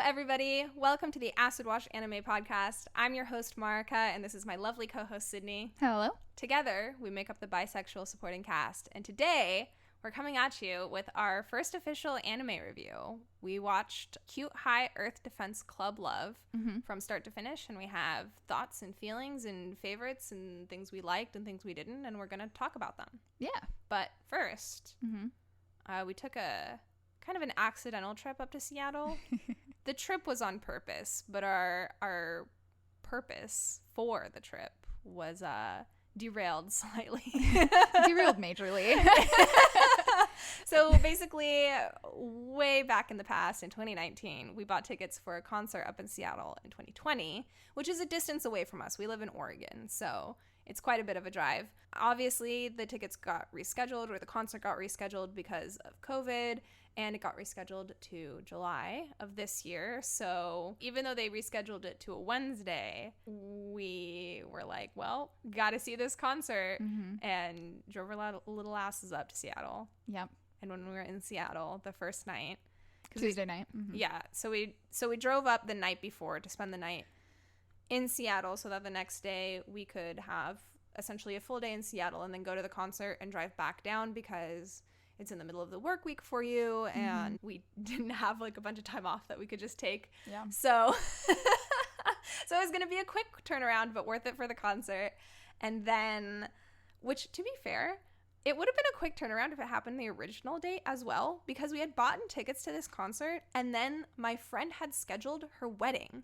everybody. Welcome to the Acid Wash Anime Podcast. I'm your host, Marika, and this is my lovely co-host, Sydney. Hello. Together, we make up the bisexual supporting cast, and today, we're coming at you with our first official anime review. We watched Cute High Earth Defense Club Love from start to finish, and we have thoughts and feelings and favorites and things we liked and things we didn't, and we're going to talk about them. Yeah. But first, we took a kind of an accidental trip up to Seattle. The trip was on purpose, but our purpose for the trip was derailed slightly. Derailed majorly. So basically, way back in the past, in 2019, we bought tickets for a concert up in Seattle in 2020, which is a distance away from us. We live in Oregon, so it's quite a bit of a drive. Obviously, the tickets got rescheduled, or the concert got rescheduled because of COVID, and it got rescheduled to July of this year. So even though they rescheduled it to a Wednesday, we were like, well, gotta see this concert, and drove our little asses up to Seattle. Yep. And when we were in Seattle the first night, Tuesday night. yeah, so we drove up the night before to spend the night in Seattle so that the next day we could have essentially a full day in Seattle and then go to the concert and drive back down because it's in the middle of the work week for you, and we didn't have like a bunch of time off that we could just take. Yeah. So so it was going to be a quick turnaround, but worth it for the concert. And then, which to be fair, it would have been a quick turnaround if it happened the original date as well, because we had bought tickets to this concert and then my friend had scheduled her wedding.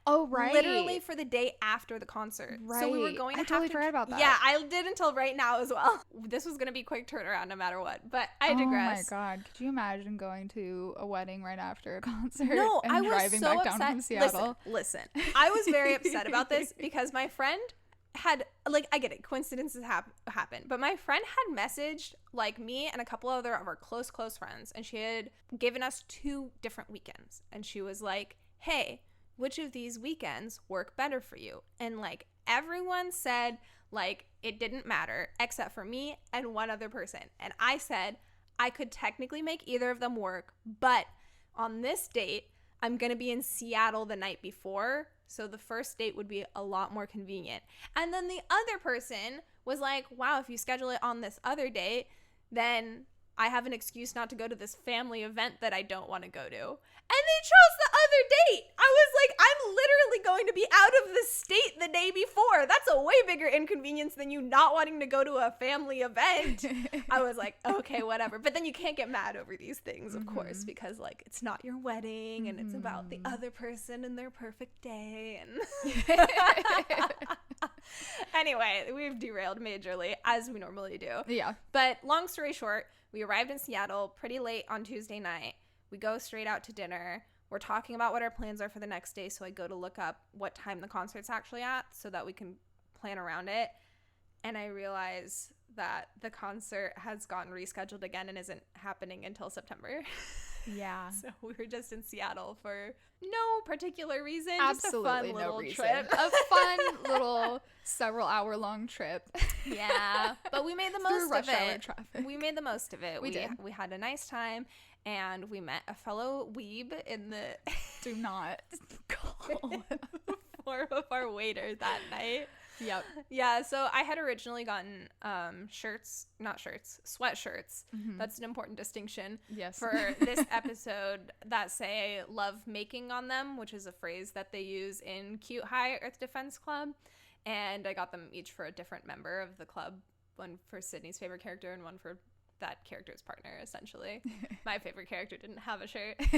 Oh, right. Literally for the day after the concert. Right. So we were going to I totally forgot about that. Yeah, I did until right now as well. This was going to be a quick turnaround no matter what. But I digress. Oh, my God. Could you imagine going to a wedding right after a concert No, and I was driving so back upset. down from Seattle? Listen. I was very upset about this because my friend had, like, I get it. Coincidences happen. But my friend had messaged, like, me and a couple other of our close friends. And she had given us 2 different weekends. And she was like, hey, which of these weekends work better for you? And like everyone said like it didn't matter except for me and one other person. And I said I could technically make either of them work, but on this date I'm gonna be in Seattle the night before, so the first date would be a lot more convenient. And then the other person was like, wow, if you schedule it on this other date, then I have an excuse not to go to this family event that I don't want to go to. And they chose the other date. I was like, I'm literally going to be out of the state the day before. That's a way bigger inconvenience than you not wanting to go to a family event. I was like, okay, whatever. But then you can't get mad over these things, of course, because like it's not your wedding and it's about the other person and their perfect day. And anyway, we've derailed majorly as we normally do. Yeah. But long story short, we arrived in Seattle pretty late on Tuesday night. We go straight out to dinner. We're talking about what our plans are for the next day, so I go to look up what time the concert's actually at so that we can plan around it. And I realize that the concert has gotten rescheduled again and isn't happening until September. Yeah. So we were just in Seattle for no particular reason. Absolutely just a fun little reason. trip. A fun little several-hour-long trip. Yeah, but we made the most rush of hour it. traffic. We made the most of it. We did. We had a nice time, and we met a fellow weeb in the Do not call. form of our waiter that night. Yep. Yeah, so I had originally gotten sweatshirts. That's an important distinction. Yes. For this episode that say love making on them, which is a phrase that they use in Cute High Earth Defense Club. And I got them each for a different member of the club. One for Sydney's favorite character and one for that character's partner, essentially. My favorite character didn't have a shirt. But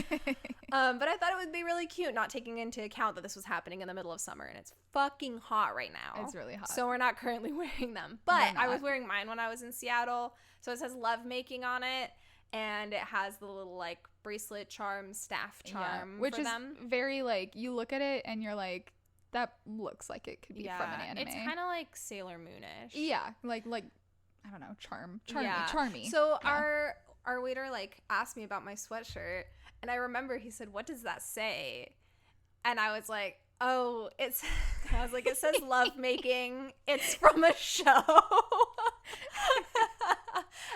I thought it would be really cute, not taking into account that this was happening in the middle of summer and it's fucking hot right now. It's really hot. So we're not currently wearing them. But I was wearing mine when I was in Seattle. So it says love making on it. And it has the little like bracelet charm, staff charm, which for is them. very like, you look at it and you're like, that looks like it could be from an anime. It's kind of like Sailor Moonish. Yeah, like I don't know, charmy. So our waiter like asked me about my sweatshirt, and I remember he said, "What does that say?" And I was like, "Oh, it says love making. It's from a show."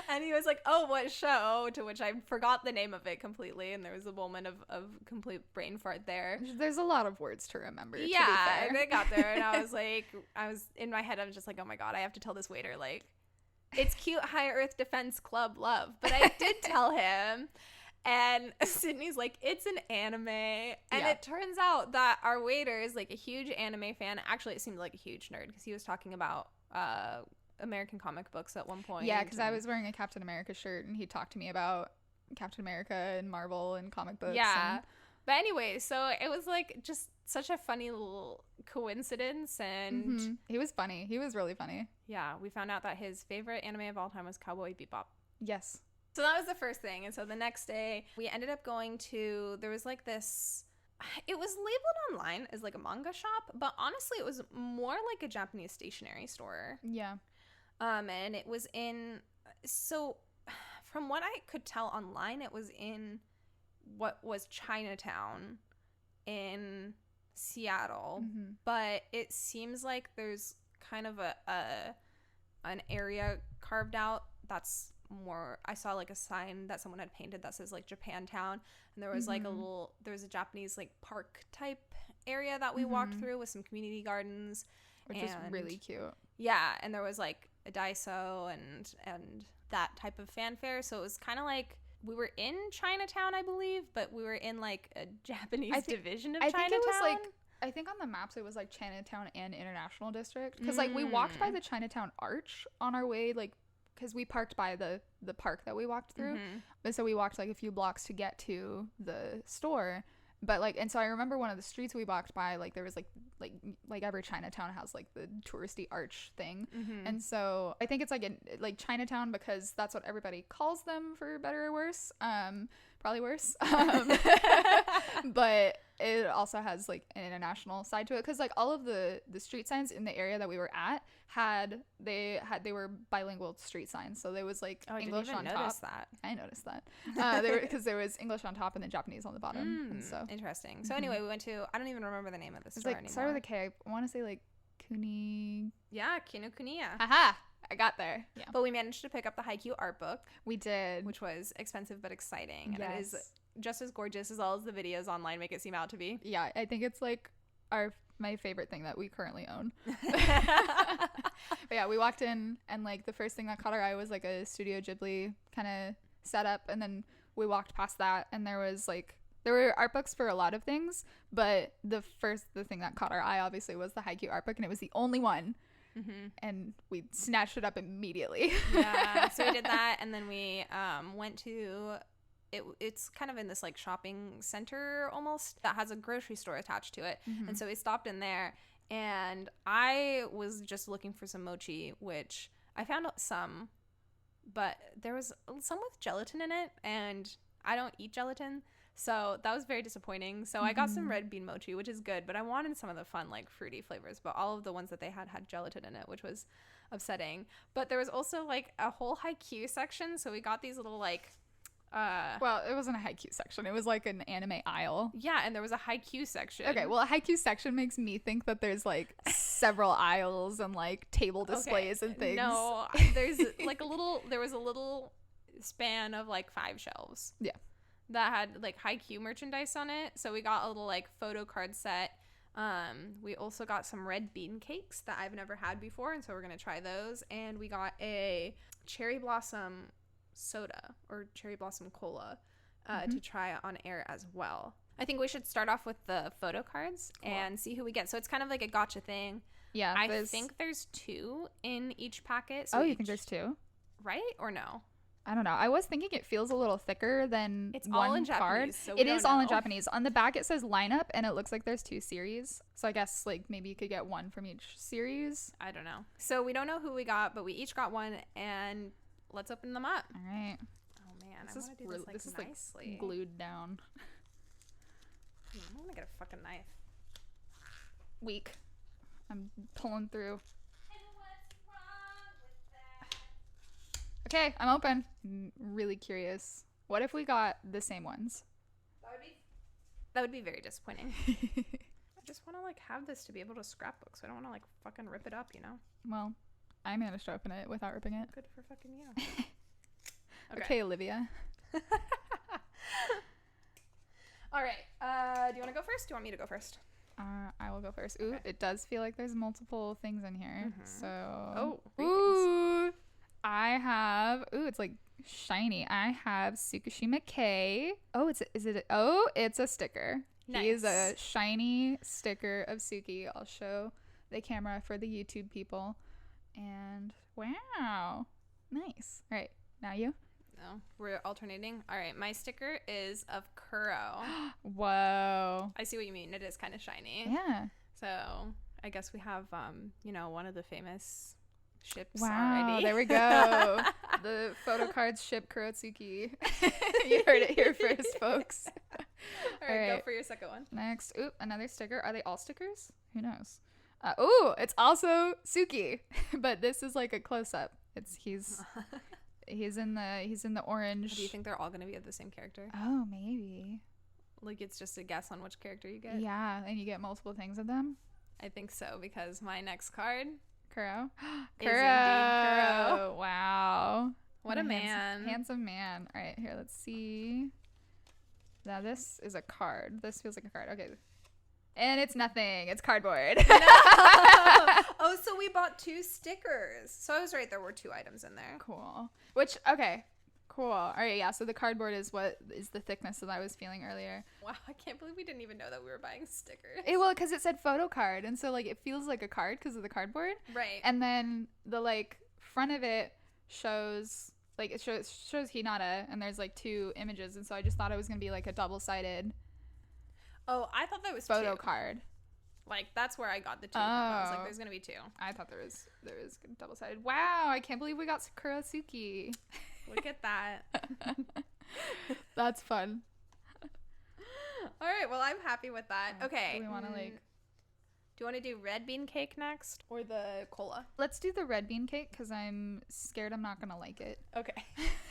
And he was like, oh, what show? To which I forgot the name of it completely. And there was a moment of complete brain fart there. There's a lot of words to remember, Yeah, to be and fair. I got there and I was like, in my head, I was just like, oh my God, I have to tell this waiter, like, it's cute High Earth Defense Club love. But I did tell him. And Sydney's like, it's an anime. And it turns out that our waiter is like a huge anime fan. Actually, it seemed like a huge nerd because he was talking about American comic books at one point. Yeah, because I was wearing a Captain America shirt and he talked to me about Captain America and Marvel and comic books. Yeah. But anyway, so it was like just such a funny little coincidence. And he was funny. He was really funny. Yeah, we found out that his favorite anime of all time was Cowboy Bebop. Yes. So that was the first thing. And so the next day we ended up going to, there was like this, it was labeled online as like a manga shop, but honestly it was more like a Japanese stationery store. Yeah. And it was in, so from what I could tell online, it was in what was Chinatown in Seattle, but it seems like there's kind of an area carved out that's more, I saw like a sign that someone had painted that says like Japantown, and there was like there was a Japanese like park type area that we walked through with some community gardens, which is really cute. Yeah, and there was like a Daiso and that type of fanfare, so it was kind of like we were in Chinatown, I believe, but we were in like a Japanese division of Chinatown. I think it was like, I think on the maps it was like Chinatown and International District, because like we walked by the Chinatown Arch on our way, like, because we parked by the park that we walked through, but so we walked like a few blocks to get to the store. But like, and so I remember one of the streets we walked by, like there was like every Chinatown has like the touristy arch thing, and so I think it's like Chinatown because that's what everybody calls them, for better or worse. Probably worse. But it also has like an international side to it, because like all of the street signs in the area that we were at they were bilingual street signs, so there was like English on top. I noticed that. Because there was English on top and then Japanese on the bottom. And so interesting. So anyway, we went to, I don't even remember the name of the store anymore. Start with a K. I want to say like Kuni. Yeah, Kinokuniya. Aha! I got there. Yeah. But we managed to pick up the Haikyuu art book. We did. Which was expensive but exciting. And it is just as gorgeous as all as the videos online make it seem out to be. Yeah, I think it's like my favorite thing that we currently own. But yeah, we walked in and like the first thing that caught our eye was like a Studio Ghibli kind of setup, and then we walked past that and there were art books for a lot of things, but the thing that caught our eye obviously was the Haikyuu art book, and it was the only one. And we snatched it up immediately. Yeah, so we did that, and then we went to it's kind of in this like shopping center almost that has a grocery store attached to it, and so we stopped in there, and I was just looking for some mochi, which I found some, but there was some with gelatin in it, and I don't eat gelatin. So that was very disappointing. So I got some red bean mochi, which is good, but I wanted some of the fun, like fruity flavors. But all of the ones that they had gelatin in it, which was upsetting. But there was also like a whole Haikyuu section. So we got these little like... well, it wasn't a Haikyuu section. It was like an anime aisle. Yeah, and there was a Haikyuu section. Okay, well, a Haikyuu section makes me think that there's like several aisles and like table displays and things. No, there's like there was a little span of like 5 shelves. Yeah. That had like Haikyuu merchandise on it. So we got a little like photo card set. We also got some red bean cakes that I've never had before, and so we're gonna try those. And we got a cherry blossom soda or cherry blossom cola to try on air as well. I think we should start off with the photo cards and see who we get. So it's kind of like a gotcha thing. Yeah, I think there's 2 in each packet. So you think there's 2? Right or no? I don't know. I was thinking it feels a little thicker than it's one all in card. Japanese, so it is all in Japanese. On the back it says lineup, and it looks like there's 2 series. So I guess like maybe you could get 1 from each series. I don't know. So we don't know who we got, but we each got 1, and let's open them up. All right. Oh man, I want to do this like nicely. Like glued down. I'm gonna get a fucking knife. Weak. I'm pulling through. Okay, I'm open. I'm really curious. What if we got the same ones? That would be very disappointing. I just want to like have this to be able to scrapbook, so I don't want to like fucking rip it up, you know? Well, I managed to open it without ripping it. Good for fucking you. Okay, Olivia. All right. Do you want to go first? Do you want me to go first? I will go first. Ooh, Okay. it does feel like there's multiple things in here. So. Oh. Ooh. I have. Ooh, it's like shiny. I have Tsukushima K. Oh, it's a sticker. Nice. He is a shiny sticker of Suki. I'll show the camera for the YouTube people. And wow. Nice. All right. Now you. No, we're alternating. All right, my sticker is of Kuro. Whoa. I see what you mean. It is kind of shiny. Yeah. So I guess we have, one of the famous ships Wow. already. There we go. The photo cards ship Kurotsuki. You heard it here first, folks. All right, go for your second one. Next. Oop, another sticker. Are they all stickers? Who knows? Ooh, it's also Suki, but this is like a close up. He's in the orange. Do you think they're all going to be of the same character? Oh, maybe. Like it's just a guess on which character you get? Yeah, and you get multiple things of them. I think so, because my next card Kuro. is indeed Kuro. Wow. What a man. Handsome man. All right, here, let's see. Now this is a card. This feels like a card. Okay. And it's nothing. It's cardboard. No. Oh, so we bought 2 stickers. So I was right. There were 2 items in there. Cool. Okay. Cool. All right. Yeah. So the cardboard is what is the thickness that I was feeling earlier. Wow. I can't believe we didn't even know that we were buying stickers. Because it said photo card. And so like it feels like a card because of the cardboard. Right. And then the like front of it shows like it shows Hinata and there's like 2 images. And so I just thought it was going to be like a double-sided Oh, I thought that was photo 2. card. Like that's where I got the 2 from. I was like, there's gonna be 2. I thought there was double-sided. Wow, I can't believe we got Kurotsuki. Look at that. That's fun. All right, well, I'm happy with that. Okay. Do we want to do you want to do red bean cake next or the cola? Let's do the red bean cake because I'm scared I'm not gonna like it. Okay.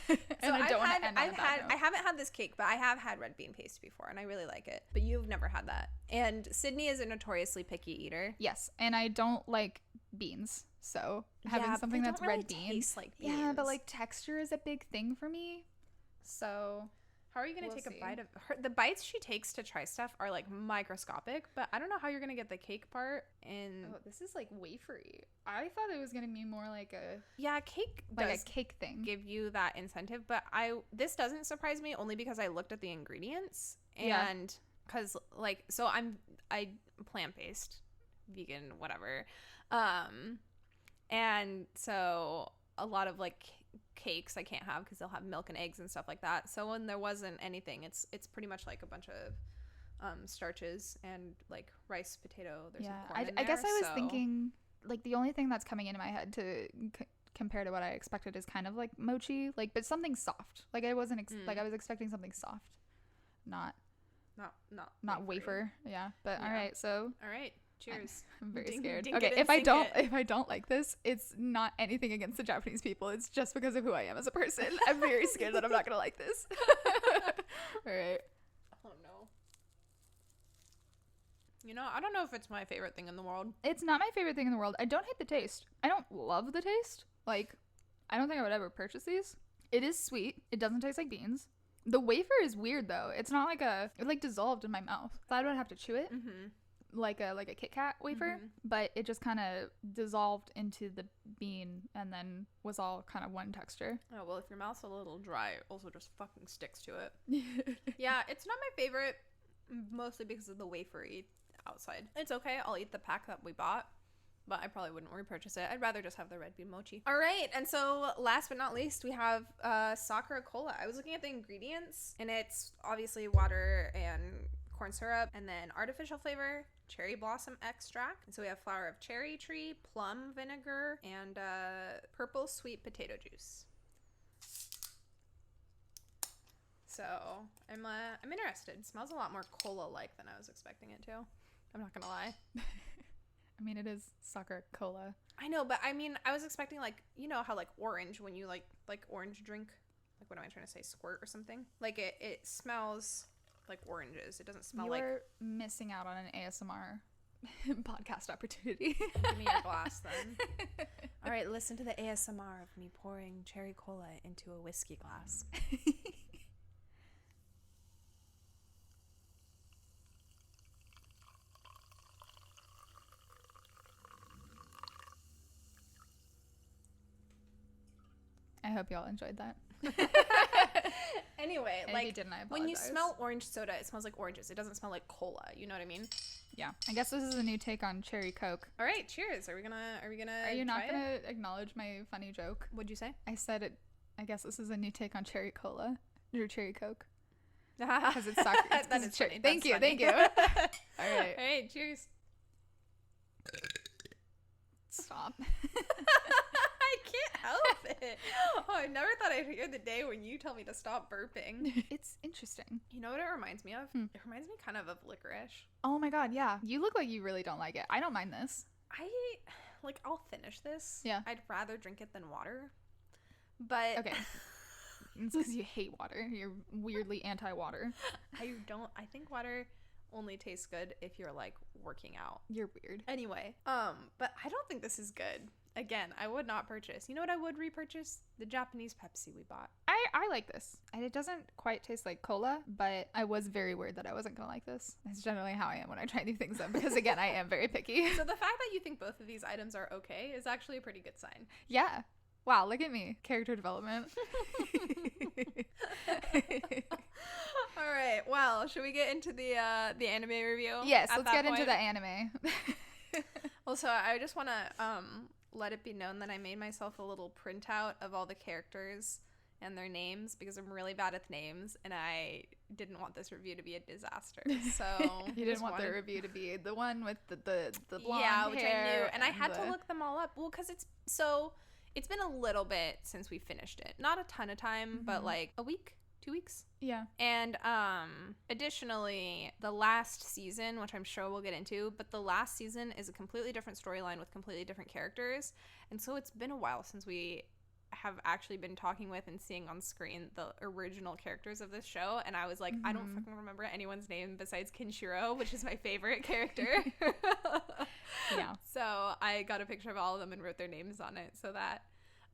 And I don't want to end on a bad note. I haven't had this cake, but I have had red bean paste before, and I really like it. But you've never had that. And Sydney is a notoriously picky eater. Yes, and I don't like beans, so having something that's red beans. Taste like beans. Yeah, but like texture is a big thing for me. So how are you gonna we'll take see. a bite of her? The bites she takes to try stuff are like microscopic, but I don't know how you're gonna get the cake part. And this is like wafery. I thought it was gonna be more like a cake a cake thing. Give you that incentive, but this doesn't surprise me only because I looked at the ingredients and because I plant-based, vegan, whatever, and so a lot of like cakes I can't have because they'll have milk and eggs and stuff like that. So when there wasn't anything, it's pretty much like a bunch of starches and like rice, potato. There's some corn in there, I guess I was thinking like the only thing that's coming into my head to compare to what I expected is kind of like mochi, like but something soft. Like I wasn't like I was expecting something soft, not wafer. Yeah, but all right. So all right. Cheers. I'm very scared. Okay, if I don't like this, it's not anything against the Japanese people. It's just because of who I am as a person. I'm very scared that I'm not gonna like this. All right. Oh no. I don't know if it's my favorite thing in the world. It's not my favorite thing in the world. I don't hate the taste. I don't love the taste. Like, I don't think I would ever purchase these. It is sweet. It doesn't taste like beans. The wafer is weird though. It's not like it like dissolved in my mouth. Thought I would have to chew it. Mm-hmm. Like a Kit Kat wafer, but it just kind of dissolved into the bean and then was all kind of one texture. Oh, well, if your mouth's a little dry, it also just fucking sticks to it. Yeah, it's not my favorite, mostly because of the wafery outside. It's okay. I'll eat the pack that we bought, but I probably wouldn't repurchase it. I'd rather just have the red bean mochi. All right, and so last but not least, we have Sakura Cola. I was looking at the ingredients, and it's obviously water and corn syrup, and then artificial flavor, cherry blossom extract. And so we have flower of cherry tree, plum vinegar, and purple sweet potato juice. So I'm interested. It smells a lot more cola-like than I was expecting it to. I'm not gonna lie. I mean, it is Sakura Cola. I know, but I mean, I was expecting like, how like orange when you like orange drink. Like, what am I trying to say? Squirt or something? Like it smells like oranges. It doesn't smell like. You're missing out on an ASMR podcast opportunity. Give me your glass then. All right, listen to the ASMR of me pouring cherry cola into a whiskey glass. I hope y'all enjoyed that. Anyway, And like, if you didn't, I when you apologize. smell orange soda, it smells like oranges. It doesn't smell like cola. You know what I mean? Yeah. I guess this is a new take on cherry Coke. All right, cheers. Are you not gonna acknowledge my funny joke? What'd you say? I said it. I guess this is a new take on cherry cola or cherry Coke because it's soccer. That is cherry. funny. Thank you. That's Thank you. funny. All right. All right, cheers. Stop. I can't help it. Oh, I never thought I'd hear the day when you tell me to stop burping. It's interesting. You know what it reminds me of? It reminds me kind of licorice. Oh my god, yeah. You look like you really don't like it. I don't mind this. I'll finish this. Yeah. I'd rather drink it than water. But Okay. It's because you hate water. You're weirdly anti-water. I think water only tastes good if you're like working out. You're weird. Anyway, but I don't think this is good. Again, I would not purchase. You know what I would repurchase? The Japanese Pepsi we bought. I like this. And it doesn't quite taste like cola, but I was very worried that I wasn't going to like this. That's generally how I am when I try new things though, because again, I am very picky. So the fact that you think both of these items are okay is actually a pretty good sign. Yeah. Wow, look at me. Character development. All right. Well, should we get into the anime review? Yes, let's get into the anime. Also, I just want to let it be known that I made myself a little printout of all the characters and their names because I'm really bad at names and I didn't want this review to be a disaster. So you didn't want the review to be the one with the blonde hair. Which I knew, and I had to look them all up. Well, because it's been a little bit since we finished it. Not a ton of time, but like a week, 2 weeks. Yeah. And additionally, the last season, which I'm sure we'll get into, but the last season is a completely different storyline with completely different characters. And so it's been a while since we have actually been talking with and seeing on screen the original characters of this show. And I was like, I don't fucking remember anyone's name besides Kinshiro, which is my favorite character. Yeah. So I got a picture of all of them and wrote their names on it so that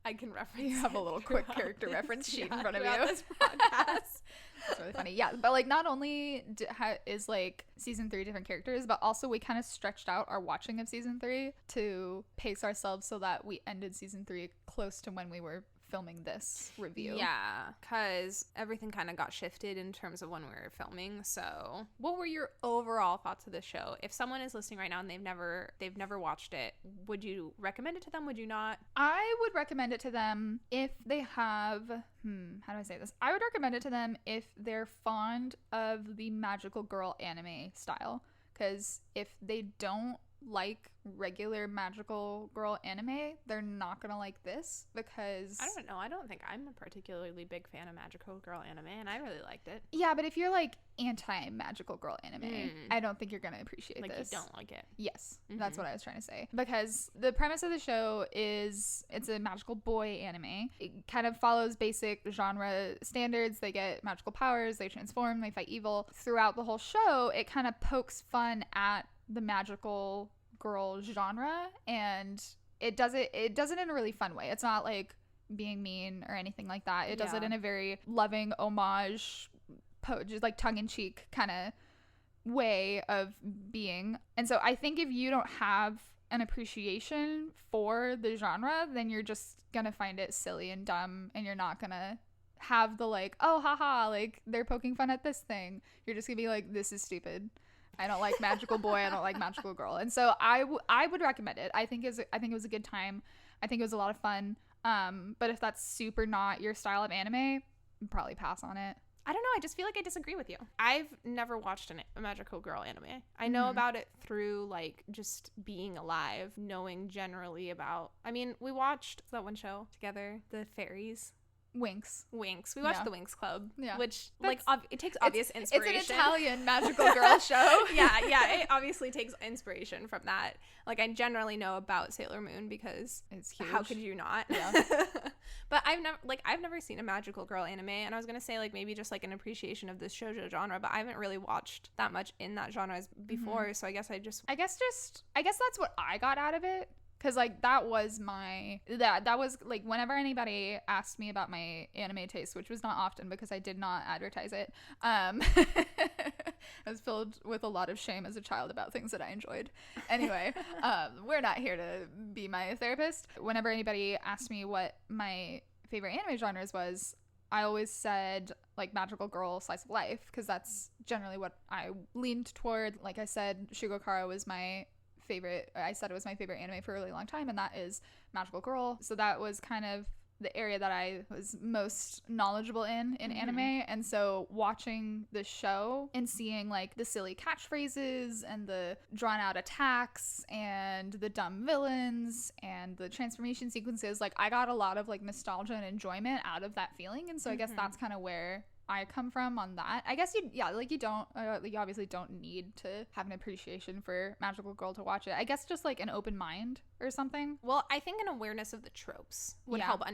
I can reference. You have a little quick character reference sheet in front of you. This podcast. That's really funny. Yeah, but like not only is like season 3 different characters, but also we kind of stretched out our watching of season 3 to pace ourselves so that we ended season 3 close to when we were filming this review. Yeah, because everything kind of got shifted in terms of when we were filming. So what were your overall thoughts of the show? If someone is listening right now and they've never watched it, would you recommend it to them? Would you not? I would recommend it to them if they have how do I say this? I would recommend it to them if they're fond of the magical girl anime style, because if they don't like regular magical girl anime, they're not gonna like this, because I don't know, I don't think I'm a particularly big fan of magical girl anime, and I really liked it. Yeah, but if you're like anti-magical girl anime, I don't think you're gonna appreciate like this. You don't like it. Yes, that's what I was trying to say, because the premise of the show is it's a magical boy anime. It kind of follows basic genre standards. They get magical powers, they transform, they fight evil. Throughout the whole show, it kind of pokes fun at the magical girl genre, and it does it in a really fun way. It's not like being mean or anything like that. It does it in a very loving homage, just like tongue-in-cheek kind of way of being. And so I think if you don't have an appreciation for the genre, then you're just gonna find it silly and dumb, and you're not gonna have the like, oh haha, like they're poking fun at this thing. You're just gonna be like, this is stupid. I don't like magical boy. I don't like magical girl. And so I would recommend it. I think it was a good time. I think it was a lot of fun. But if that's super not your style of anime, probably pass on it. I don't know. I just feel like I disagree with you. I've never watched a magical girl anime. I know about it through like just being alive, knowing generally about. I mean, we watched that one show together, the fairies. Winx. We watched the Winx Club, which it takes obvious inspiration. It's an Italian magical girl show. yeah, it obviously takes inspiration from that. Like I generally know about Sailor Moon because it's huge. How could you not? Yeah. But I've never seen a magical girl anime, and I was gonna say like maybe just like an appreciation of this shoujo genre, but I haven't really watched that much in that genre before. So I guess that's what I got out of it. Because, like, that was like, whenever anybody asked me about my anime taste, which was not often because I did not advertise it, I was filled with a lot of shame as a child about things that I enjoyed. Anyway, we're not here to be my therapist. Whenever anybody asked me what my favorite anime genres was, I always said, like, magical girl, slice of life, because that's generally what I leaned toward. Like I said, Shigokara was my favorite. I said it was my favorite anime for a really long time, and that is magical girl. So that was kind of the area that I was most knowledgeable in anime. And so watching the show and seeing, like, the silly catchphrases and the drawn out attacks and the dumb villains and the transformation sequences, like, I got a lot of, like, nostalgia and enjoyment out of that feeling. And so I guess that's kind of where I come from on that. I guess you obviously don't need to have an appreciation for magical girl to watch it. I guess just, like, an open mind or something. Well, I think an awareness of the tropes would help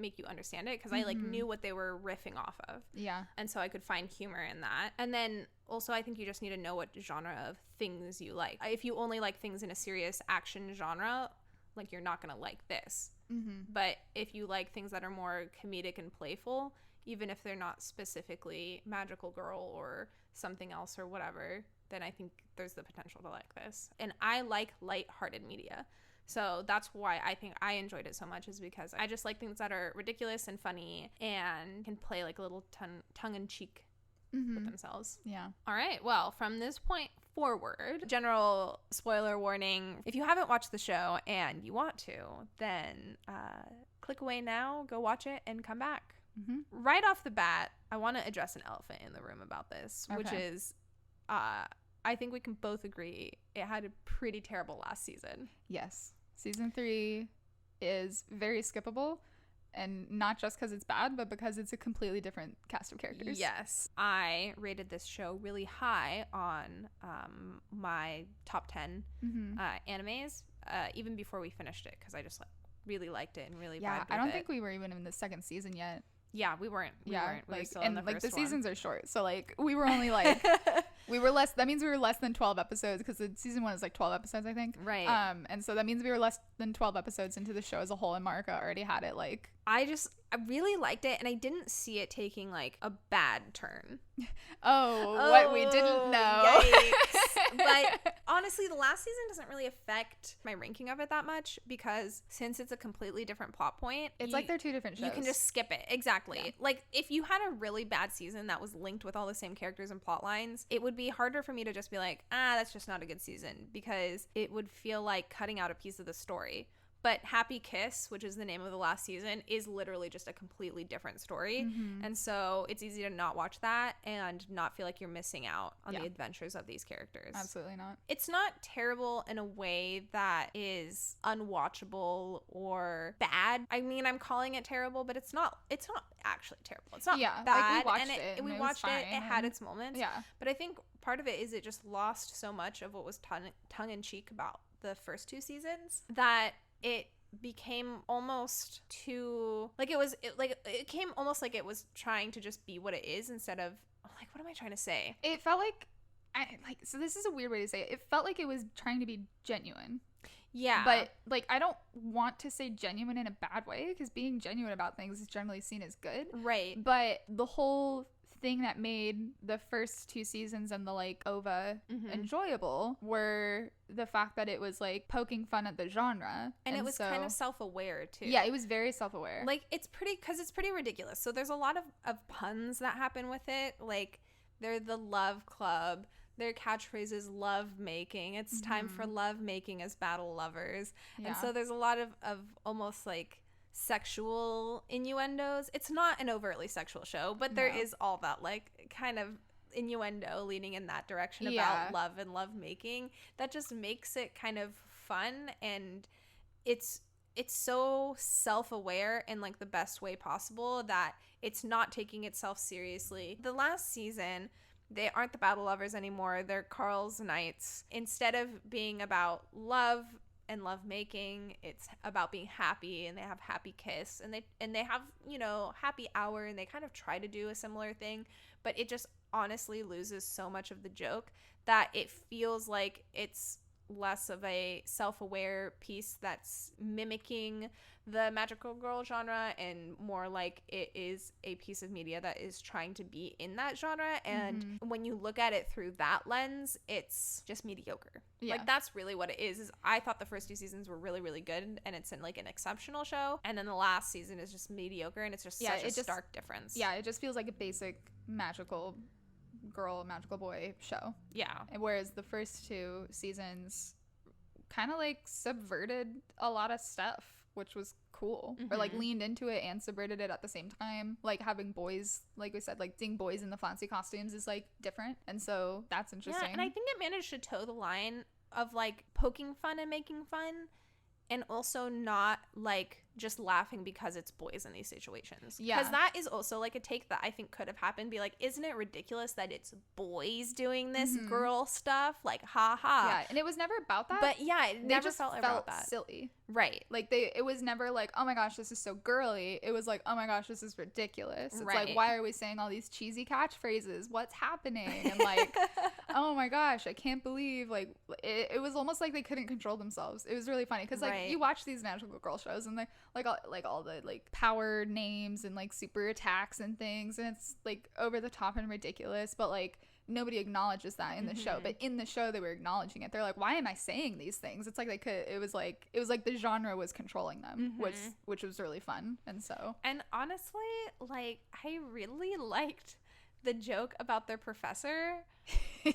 make you understand it, because I, like, knew what they were riffing off of. Yeah. And so I could find humor in that. And then also I think you just need to know what genre of things you like. If you only like things in a serious action genre, like, you're not gonna like this. But if you like things that are more comedic and playful, even if they're not specifically magical girl or something else or whatever, then I think there's the potential to like this. And I like lighthearted media. So that's why I think I enjoyed it so much, is because I just like things that are ridiculous and funny and can play, like, a little tongue-in-cheek with themselves. Yeah. All right. Well, from this point forward, general spoiler warning. If you haven't watched the show and you want to, then click away now, go watch it, and come back. Right off the bat, I want to address an elephant in the room about this, which is I think we can both agree it had a pretty terrible last season. Yes. Season 3 is very skippable, and not just because it's bad, but because it's a completely different cast of characters. Yes. I rated this show really high on my top 10 animes, even before we finished it, because I just, like, really liked it and really vibed with it. I don't think we were even in the second season yet. Yeah, we weren't. We weren't. We were still in the first the one. seasons are short, so, like, we were only, like, that means we were less than 12 episodes, because the season 1 is, like, 12 episodes, I think. Right. And so that means we were less than 12 episodes into the show as a whole, and Marika already had it, like... I really liked it, and I didn't see it taking, like, a bad turn. What we didn't know. Yikes. But honestly, the last season doesn't really affect my ranking of it that much, because since it's a completely different plot point, it's like they're two different shows. You can just skip it. Exactly. Yeah. Like, if you had a really bad season that was linked with all the same characters and plot lines, it would be harder for me to just be like, that's just not a good season, because it would feel like cutting out a piece of the story. But Happy Kiss, which is the name of the last season, is literally just a completely different story. And so it's easy to not watch that and not feel like you're missing out on the adventures of these characters. Absolutely not. It's not terrible in a way that is unwatchable or bad. I mean, I'm calling it terrible, but it's not actually terrible. It's not bad. Like, we watched and it. We watched it. It had its moments. Yeah. But I think part of it is it just lost so much of what was tongue-in-cheek about the first 2 seasons that it became almost too, like, it came almost like it was trying to just be what it is, instead of, like, what am I trying to say? It felt like, so this is a weird way to say it. It felt like it was trying to be genuine. Yeah. But, like, I don't want to say genuine in a bad way, because being genuine about things is generally seen as good. Right. But the whole thing that made the first 2 seasons and the, like, OVA enjoyable were the fact that it was, like, poking fun at the genre. And it was kind of self-aware, too. Yeah, it was very self-aware. Like, it's pretty ridiculous. So there's a lot of puns that happen with it. Like, they're the love club. Their catchphrase is love making. It's time for love making as battle lovers. Yeah. And so there's a lot of almost, like, sexual innuendos. It's not an overtly sexual show, but there is all that, like, kind of innuendo leaning in that direction about love and love making that just makes it kind of fun, and it's so self-aware in, like, the best way possible that it's not taking itself seriously. The last season, they aren't the battle lovers anymore. They're Carl's Knights. Instead of being about love and love making, it's about being happy, and they have Happy Kiss, and they have, you know, Happy Hour, and they kind of try to do a similar thing, but it just honestly loses so much of the joke that it feels like it's less of a self-aware piece that's mimicking the magical girl genre, and more like it is a piece of media that is trying to be in that genre. And when you look at it through that lens, it's just mediocre. Like, that's really what it is I thought the first 2 seasons were really, really good, and it's like an exceptional show, and then the last season is just mediocre, and it's just such a stark difference. It just feels like a basic magical girl, magical boy show. Whereas the first 2 seasons kind of like subverted a lot of stuff, which was cool. Or like leaned into it and subverted it at the same time. Like having boys, like we said, like seeing boys in the fancy costumes is like different, and so that's interesting. And I think it managed to toe the line of like poking fun and making fun, and also not like just laughing because it's boys in these situations. Because that is also like a take that I think could have happened. Be like, isn't it ridiculous that it's boys doing this girl stuff? Like, ha ha. Yeah, and it was never about that. But yeah, it never felt about that. Silly. Right. Like it was never like, oh my gosh, this is so girly. It was like, oh my gosh, this is ridiculous. It's like, why are we saying all these cheesy catchphrases? What's happening? And like, oh my gosh, I can't believe, like, it was almost like they couldn't control themselves. It was really funny because like you watch these magical girl shows and they're like all the like power names and like super attacks and things, and it's like over the top and ridiculous, but like nobody acknowledges that in the show. But in the show they were acknowledging it. They're like, why am I saying these things? It's like they could, it was like the genre was controlling them, which was really fun. And honestly, like, I really liked the joke about their professor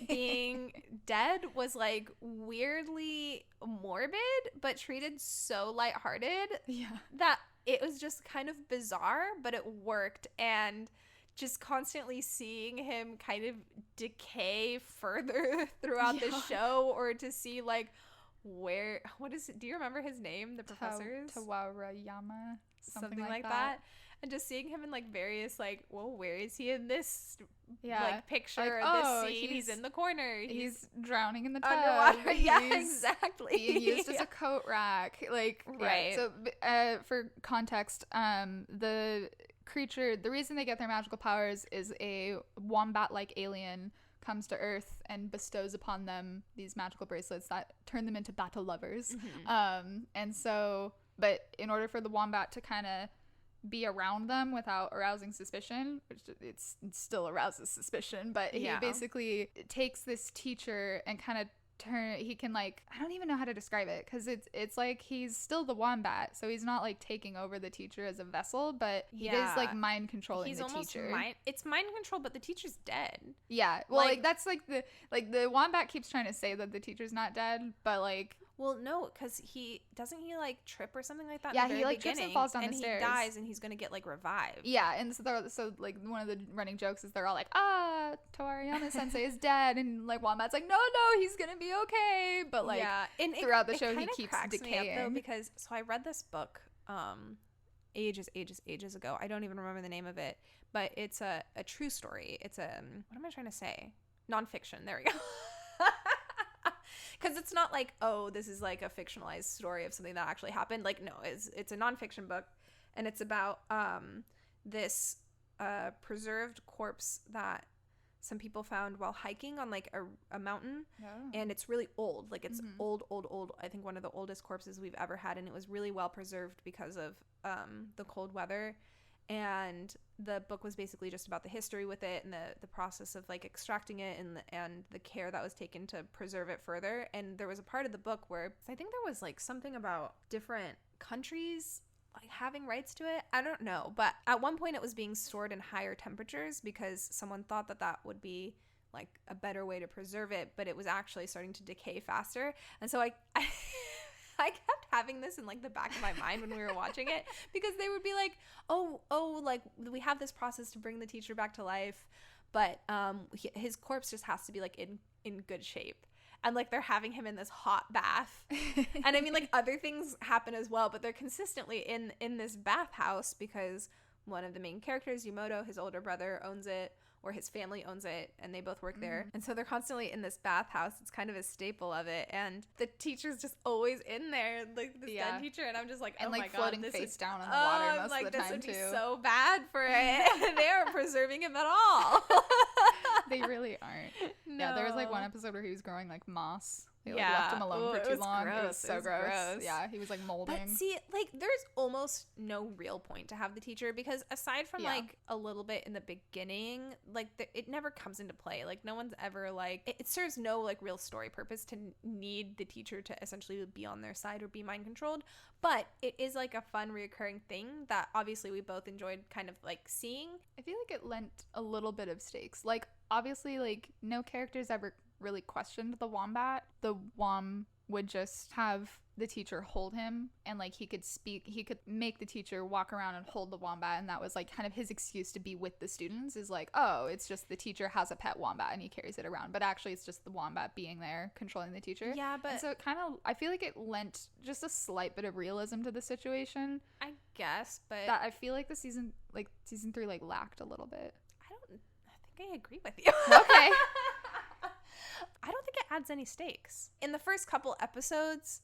being dead was like weirdly morbid, but treated so lighthearted that it was just kind of bizarre, but it worked. And just constantly seeing him kind of decay further throughout the show, or to see like what is it? Do you remember his name? The professor's Tawarayama, something like that. And just seeing him in like various like, well, where is he in this like picture like, or this scene? He's in the corner. He's drowning in the tub. Underwater. Yeah, exactly. Being used as a coat rack. Like, right. So for context, the creature, the reason they get their magical powers is a wombat-like alien comes to Earth and bestows upon them these magical bracelets that turn them into battle lovers. And so, but in order for the wombat to kind of be around them without arousing suspicion, which it still arouses suspicion, but he basically takes this teacher and kind of he can like, I don't even know how to describe it, because it's like he's still the wombat, so he's not like taking over the teacher as a vessel, but he is like mind controlling the teacher. It's mind control, but the teacher's dead. Yeah, well, like that's like the wombat keeps trying to say that the teacher's not dead, but like, well, no, because he like trip or something like that. Yeah, he like trips and falls down the stairs, and he dies, and he's gonna get like revived. Yeah, and so like one of the running jokes is they're all like, Tawarayama sensei is dead, and like Wombat's like, no, he's gonna be okay. But like, and throughout the show he keeps decaying. Me up, though, because so I read this book ages ago. I don't even remember the name of it, but it's a true story. It's what am I trying to say? Nonfiction. There we go. Because it's not like, oh, this is like a fictionalized story of something that actually happened. Like, no, it's a nonfiction book, and it's about this preserved corpse that some people found while hiking on like a mountain. And it's really old. Like, it's old. I think one of the oldest corpses we've ever had, and it was really well preserved because of the cold weather. And the book was basically just about the history with it and the process of like extracting it and the care that was taken to preserve it further. And there was a part of the book where I think there was like something about different countries like having rights to it. I don't know, but at one point it was being stored in higher temperatures because someone thought that would be like a better way to preserve it, but it was actually starting to decay faster. And so I kept having this in like the back of my mind when we were watching it, because they would be like, oh, like we have this process to bring the teacher back to life, but his corpse just has to be like in good shape. And like they're having him in this hot bath. And I mean, like other things happen as well, but they're consistently in this bathhouse because one of the main characters, Yumoto, his older brother, owns it, or his family owns it, and they both work there. And so they're constantly in this bathhouse. It's kind of a staple of it. And the teacher's just always in there, like the dead teacher. And I'm just like, oh and, like, my God. Floating face down in the water most of the time, too. This would be so bad for it. They aren't preserving him at all. They really aren't. No. Yeah, there was like one episode where he was growing like moss. They like left him alone for too long. Gross. It was so gross. Yeah, he was like molding. But see, like there's almost no real point to have the teacher, because aside from like a little bit in the beginning, like it never comes into play. Like no one's ever like it serves no like real story purpose to need the teacher to essentially be on their side or be mind controlled. But it is like a fun reoccurring thing that obviously we both enjoyed kind of like seeing. I feel like it lent a little bit of stakes. Like obviously like no characters ever really questioned the wombat. The wom would just have the teacher hold him, and like he could make the teacher walk around and hold the wombat, and that was like kind of his excuse to be with the students, is like, oh, it's just the teacher has a pet wombat and he carries it around, but actually it's just the wombat being there controlling the teacher. Yeah, but and so it kind of, I feel like it lent just a slight bit of realism to the situation, I guess, but that I feel like season 3 like lacked a little bit. I think I agree with you. Okay. I don't think it adds any stakes. In the first couple episodes,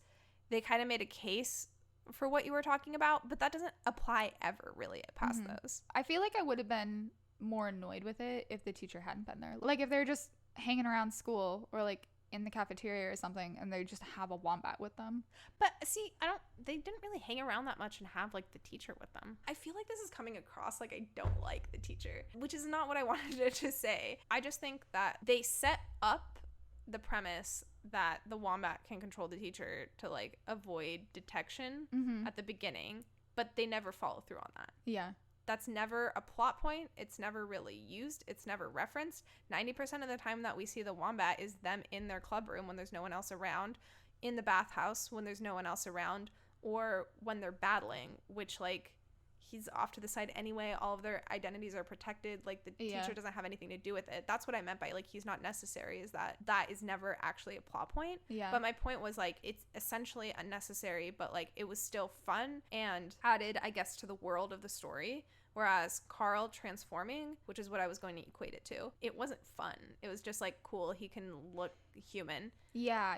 they kind of made a case for what you were talking about, but that doesn't apply ever really past those. I feel like I would have been more annoyed with it if the teacher hadn't been there. Like if they're just hanging around school or like in the cafeteria or something and they just have a wombat with them. But see, they didn't really hang around that much and have like the teacher with them. I feel like this is coming across like I don't like the teacher, which is not what I wanted to say. I just think that they set up the premise that the wombat can control the teacher to like avoid detection at the beginning, but they never follow through on that. Yeah. That's never a plot point. It's never really used. It's never referenced. 90% of the time that we see the wombat is them in their club room when there's no one else around, in the bathhouse when there's no one else around, or when they're battling, which like he's off to the side anyway. All of their identities are protected. Like the teacher doesn't have anything to do with it. That's what I meant by like he's not necessary, is that is never actually a plot point. Yeah. But my point was like it's essentially unnecessary, but like it was still fun and added, I guess, to the world of the story. Whereas Carl transforming, which is what I was going to equate it to, it wasn't fun. It was just like cool. He can look human. Yeah.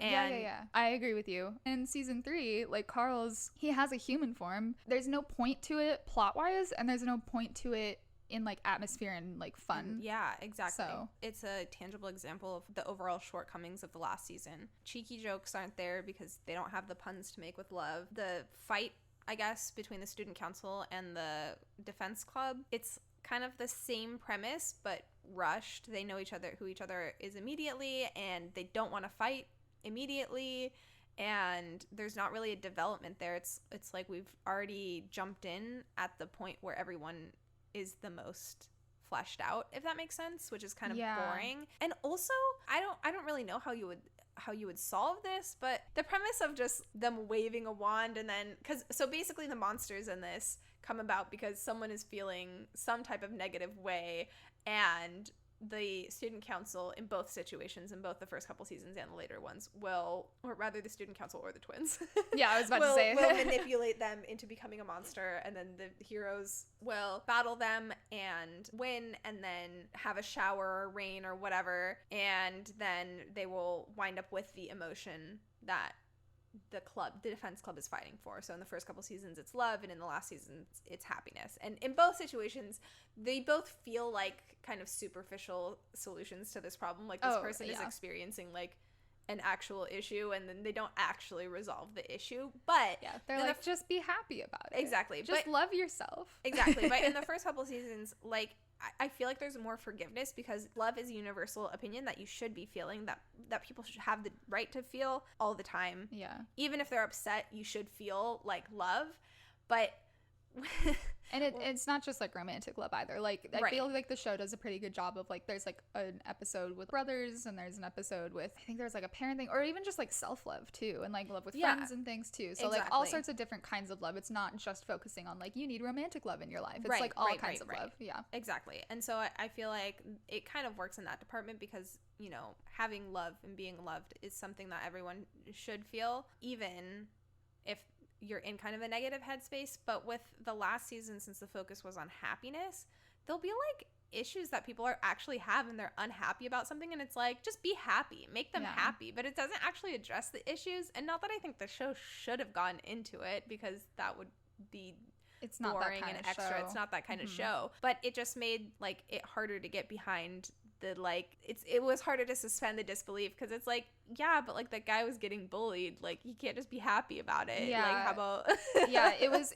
I agree with you. In season 3, like he has a human form. There's no point to it plot wise, and there's no point to it in like atmosphere and like fun. Yeah, exactly. So it's a tangible example of the overall shortcomings of the last season. Cheeky jokes aren't there because they don't have the puns to make with love. The fight, I guess, between the student council and the defense club, it's kind of the same premise but rushed. They know who each other is immediately, and they don't want to fight immediately, and there's not really a development there. It's like we've already jumped in at the point where everyone is the most fleshed out, if that makes sense, which is kind of boring. And also, I don't really know how you would solve this, but the premise of just them waving a wand and then so basically the monsters in this come about because someone is feeling some type of negative way, and the student council in both situations, in both the first couple seasons and the later ones, or rather the student council or the twins. Yeah, I was about to say. will manipulate them into becoming a monster, and then the heroes will battle them and win, and then have a shower or rain or whatever, and then they will wind up with the emotion that the defense club is fighting for. So in the first couple seasons it's love, and in the last season it's happiness. And in both situations they both feel like kind of superficial solutions to this problem. Like this person is experiencing like an actual issue, and then they don't actually resolve the issue. But they're like, just be happy about it. Exactly. Just love yourself. Exactly. But in the first couple seasons, like I feel like there's more forgiveness, because love is a universal opinion that you should be feeling, that people should have the right to feel all the time. Yeah. Even if they're upset, you should feel like love. But and it's not just like romantic love either. Like I feel like the show does a pretty good job of like, there's like an episode with brothers, and there's an episode with, I think there's like a parent thing, or even just like self-love too, and like love with friends and things too. So like all sorts of different kinds of love. It's not just focusing on like you need romantic love in your life. It's like all kinds of love. Yeah, exactly. And so I feel like it kind of works in that department, because you know, having love and being loved is something that everyone should feel, even if you're in kind of a negative headspace. But with the last season, since the focus was on happiness, there'll be like issues that people are actually have, and they're unhappy about something, and it's like, just be happy, make them happy. But it doesn't actually address the issues. And not that I think the show should have gone into it, because that would be not boring that kind and of extra. show. It's not that kind of show, but it just made like it harder to get behind the like it was harder to suspend the disbelief because it's like, yeah, but like that guy was getting bullied, like you can't just be happy about it. Yeah. Like how about yeah, it was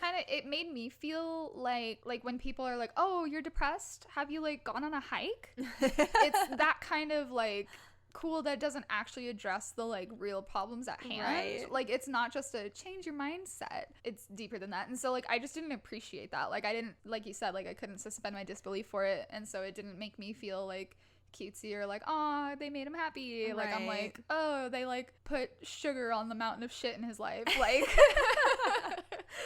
kind of, it made me feel like when people are like, oh, you're depressed, have you like gone on a hike? It's that kind of like cool that doesn't actually address the like real problems at hand. Right. Like it's not just a change your mindset, it's deeper than that. And so like I just didn't appreciate that. Like I didn't, like you said, like I couldn't suspend my disbelief for it, and so it didn't make me feel like cutesy or like, oh, they made him happy. Like I'm like, oh, they like put sugar on the mountain of shit in his life, like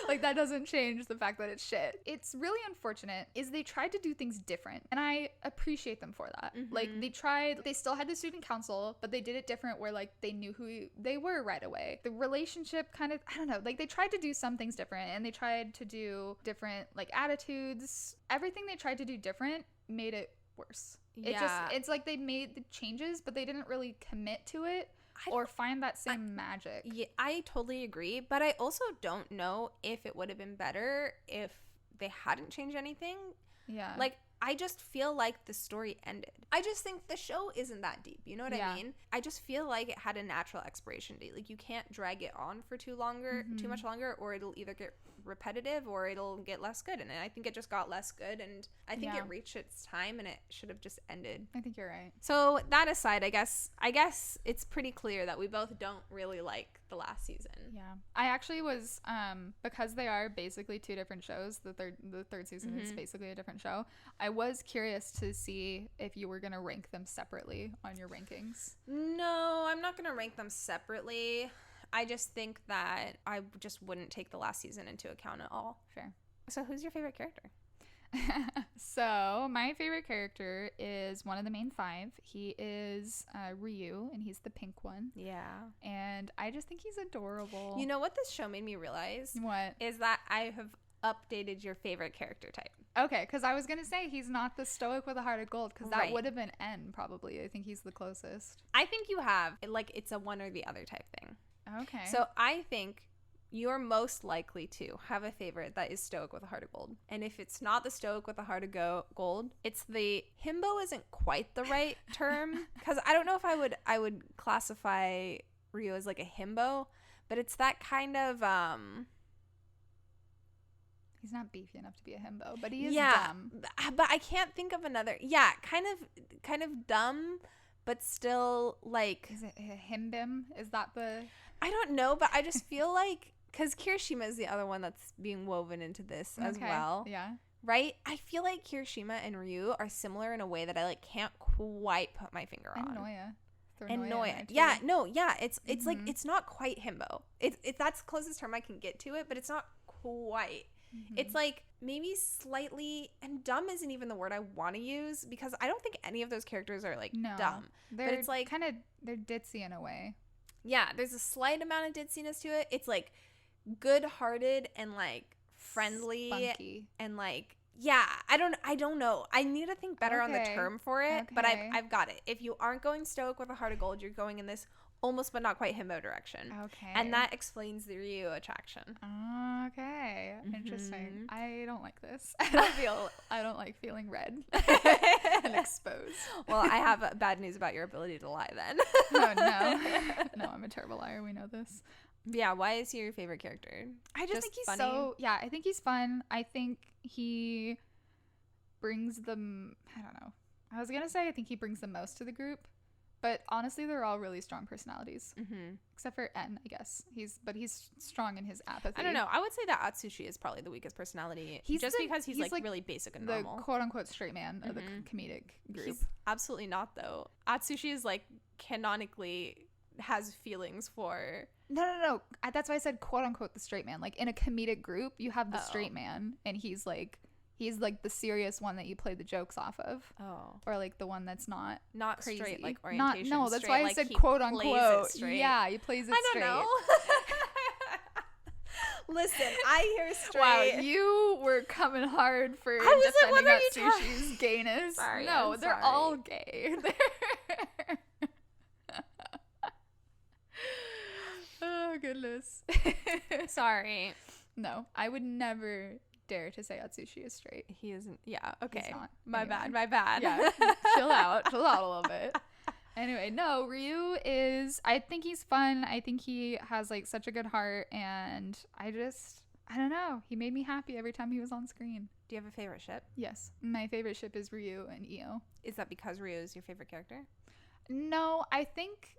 like that doesn't change the fact that it's shit. It's really unfortunate is they tried to do things different, and I appreciate them for that. Like they still had the student council, but they did it different where like they knew who they were right away. The relationship kind of, I don't know, like they tried to do some things different, and they tried to do different like attitudes. Everything they tried to do different made it worse. It's like they made the changes, but they didn't really commit to it or find that same magic. Yeah, I totally agree, but I also don't know if it would have been better if they hadn't changed anything. Yeah. Like, I just feel like the story ended. I just think the show isn't that deep. You know what I mean? I just feel like it had a natural expiration date. Like, you can't drag it on for too much longer, or it'll either get repetitive or it'll get less good. And I think it just got less good, and I think it reached its time and it should have just ended. I think you're right. So that aside, I guess it's pretty clear that we both don't really like the last season. Yeah. I actually was because they are basically two different shows, the third season is basically a different show. I was curious to see if you were going to rank them separately on your rankings. No, I'm not going to rank them separately. I just think that I just wouldn't take the last season into account at all. Fair. So who's your favorite character? So my favorite character is one of the main five. He is Ryu, and he's the pink one. Yeah. And I just think he's adorable. You know what this show made me realize? What? Is that I have updated your favorite character type. Okay, because I was going to say he's not the stoic with a heart of gold, because that would have been N probably. I think he's the closest. I think you have, like, it's a one or the other type thing. Okay. So I think you're most likely to have a favorite that is stoic with a heart of gold. And if it's not the stoic with a heart of gold, it's the himbo isn't quite the right term, because I don't know if I would classify Ryu as like a himbo, but it's that kind of he's not beefy enough to be a himbo, but he is dumb. But I can't think of another. Yeah, kind of dumb, but still like. Is it a himbim? Is that the? I don't know, but I just feel like, because Kirishima is the other one that's being woven into this as well. Yeah. Right? I feel like Kirishima and Ryu are similar in a way that I like can't quite put my finger on. And Noya. Yeah, no, yeah. It's like it's not quite himbo. It's that's the closest term I can get to it, but it's not quite. It's like maybe slightly, and dumb isn't even the word I want to use, because I don't think any of those characters are like dumb. But it's like kind of, they're ditzy in a way. Yeah, there's a slight amount of ditziness to it. It's like good-hearted and like friendly, spunky. And like, yeah, I don't know. I need to think better on the term for it, but I've got it. If you aren't going stoic with a heart of gold, you're going in this almost but not quite himbo direction. Okay. And that explains the Ryu attraction. Okay. Interesting. I don't like this. I don't like feeling red and exposed. Well, I have bad news about your ability to lie then. Oh, no. No, I'm a terrible liar. We know this. Yeah, why is he your favorite character? I just think he's funny. I think he's fun. I think he brings I don't know. I was going to say I think he brings the most to the group. But honestly, they're all really strong personalities, except for N, I guess. He's strong in his apathy. I don't know. I would say that Atsushi is probably the weakest personality, because he's like really basic and normal. The quote unquote straight man of the comedic group. He's absolutely not, though. Atsushi is like canonically has feelings for. No. That's why I said quote unquote the straight man. Like in a comedic group, you have the straight man, and he's like the serious one that you play the jokes off of. Oh. Or like the one that's not crazy. Straight, like orientation. No, that's straight, why I like said quote unquote. Yeah, he plays it straight. I don't know. Listen, I hear straight. Wow, you were coming hard for defending Atsushi's gayness. Sorry, no, they're all gay. Oh, goodness. Sorry. No, I would never dare to say Atsushi is straight. He isn't. Yeah. Okay. He's not. My Anyway. bad. My bad. Yeah. Chill out a little bit. Anyway, no, Ryu is, I think he's fun. I think he has like such a good heart, and I don't know. He made me happy every time he was on screen. Do you have a favorite ship? Yes. My favorite ship is Ryu and Io. Is that because Ryu is your favorite character? No, I think,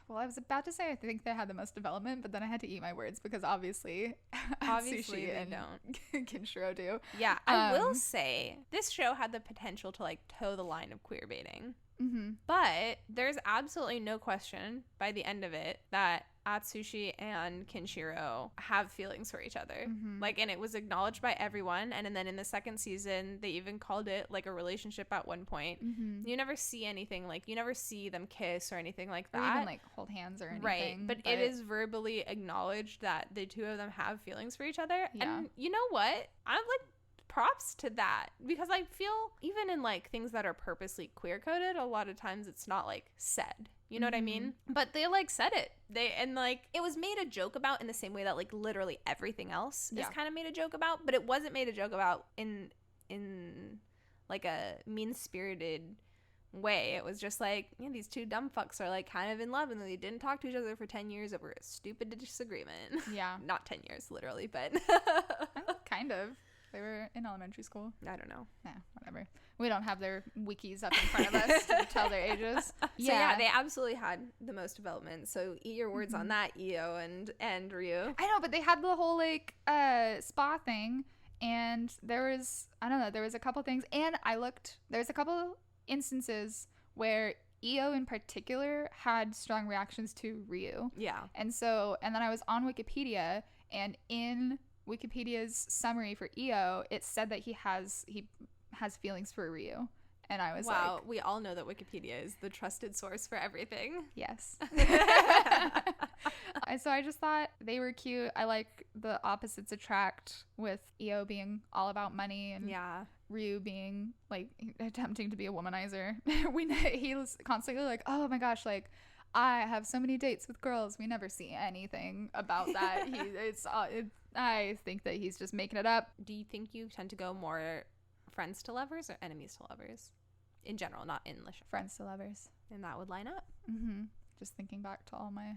well, I was about to say I think they had the most development, but then I had to eat my words because obviously Obviously they and don't. Kinshiro do. Yeah, I will say this show had the potential to like toe the line of queer baiting. Mm-hmm. But there's absolutely no question by the end of it that Atsushi and Kinshiro have feelings for each other. Mm-hmm. Like, and it was acknowledged by everyone. And then in the second season, they even called it like a relationship at one point. Mm-hmm. You never see anything like, you never see them kiss or anything like that. Or even like hold hands or anything. Right. But it is verbally acknowledged that the two of them have feelings for each other. Yeah. And you know what? I'm like, props to that, because I feel even in like things that are purposely queer coded, a lot of times it's not like said, you know what I mean? But they like said it, and like it was made a joke about in the same way that like literally everything else is kind of made a joke about, but it wasn't made a joke about in like a mean-spirited way. It was just like, you know, these two dumb fucks are like kind of in love and they didn't talk to each other for 10 years over a stupid disagreement. Yeah. Not 10 years literally, but kind of. They were in elementary school. I don't know. Yeah, whatever. We don't have their wikis up in front of us to tell their ages. So yeah, they absolutely had the most development. So eat your words on that, Io and Ryu. I know, but they had the whole like spa thing, and there was, I don't know, there was a couple things, and there's a couple instances where Io in particular had strong reactions to Ryu. Yeah. And then I was on Wikipedia, and in Wikipedia's summary for Io, it said that he has feelings for Ryu, and I was like, wow, we all know that Wikipedia is the trusted source for everything. yes. So I just thought they were cute. I like the opposites attract, with Io being all about money and Ryu being like attempting to be a womanizer. He was constantly like, oh my gosh, like, I have so many dates with girls. We never see anything about that. I think that he's just making it up. Do you think you tend to go more friends to lovers or enemies to lovers? In general, not in the show. Friends to lovers. And that would line up. Mm-hmm. Just thinking back to all my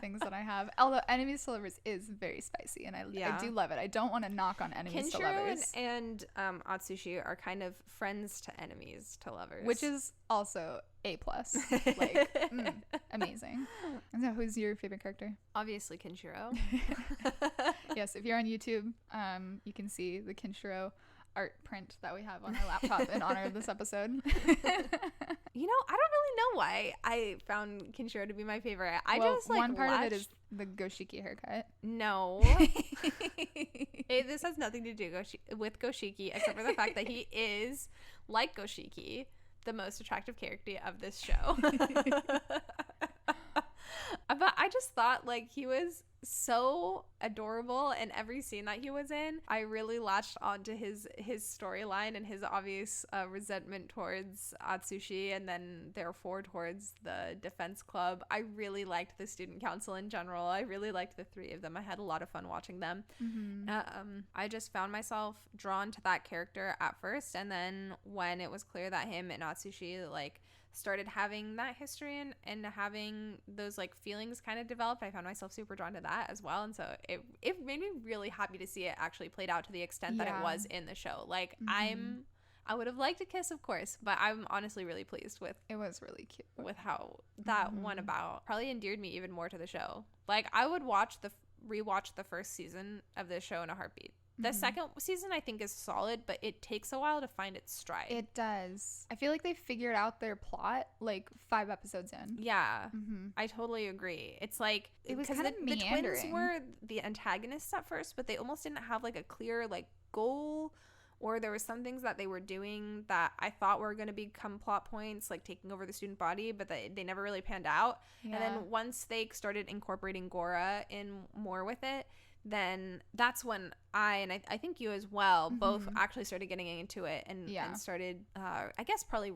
things that I have. Although enemies to lovers is very spicy, and I do love it. I don't want to knock on enemies to lovers. And Atsushi are kind of friends to enemies to lovers, which is also A+. Like, amazing. And so who's your favorite character? Obviously Kinshiro. Yes, if you're on YouTube, you can see the Kinshiro art print that we have on our laptop in honor of this episode. You know, I don't really know why I found Kinshiro to be my favorite. One part of it is the Goshiki haircut. No. This has nothing to do with Goshiki, except for the fact that he is, like Goshiki, the most attractive character of this show. But I just thought, like, he was so adorable in every scene that he was in. I really latched onto his storyline and his obvious resentment towards Atsushi, and then therefore towards the defense club. I really liked the student council in general. I really liked the three of them. I had a lot of fun watching them. Mm-hmm. I just found myself drawn to that character at first, and then when it was clear that him and Atsushi like started having that history and having those like feelings kind of developed, I found myself super drawn to that as well. And so it made me really happy to see it actually played out to the extent that it was in the show. Like, I would have liked a kiss, of course, but I'm honestly really pleased with it. Was really cute with how that went about. Probably endeared me even more to the show. Like, I would rewatch the first season of this show in a heartbeat. The second season, I think, is solid, but it takes a while to find its stride. It does. I feel like they figured out their plot like 5 episodes in. Yeah, I totally agree. It's like, it was kind of meandering. The twins were the antagonists at first, but they almost didn't have like a clear like goal, or there were some things that they were doing that I thought were going to become plot points, like taking over the student body, but they never really panned out. Yeah. And then once they started incorporating Gora in more with it, then that's when I think you as well, both actually started getting into it and started, I guess probably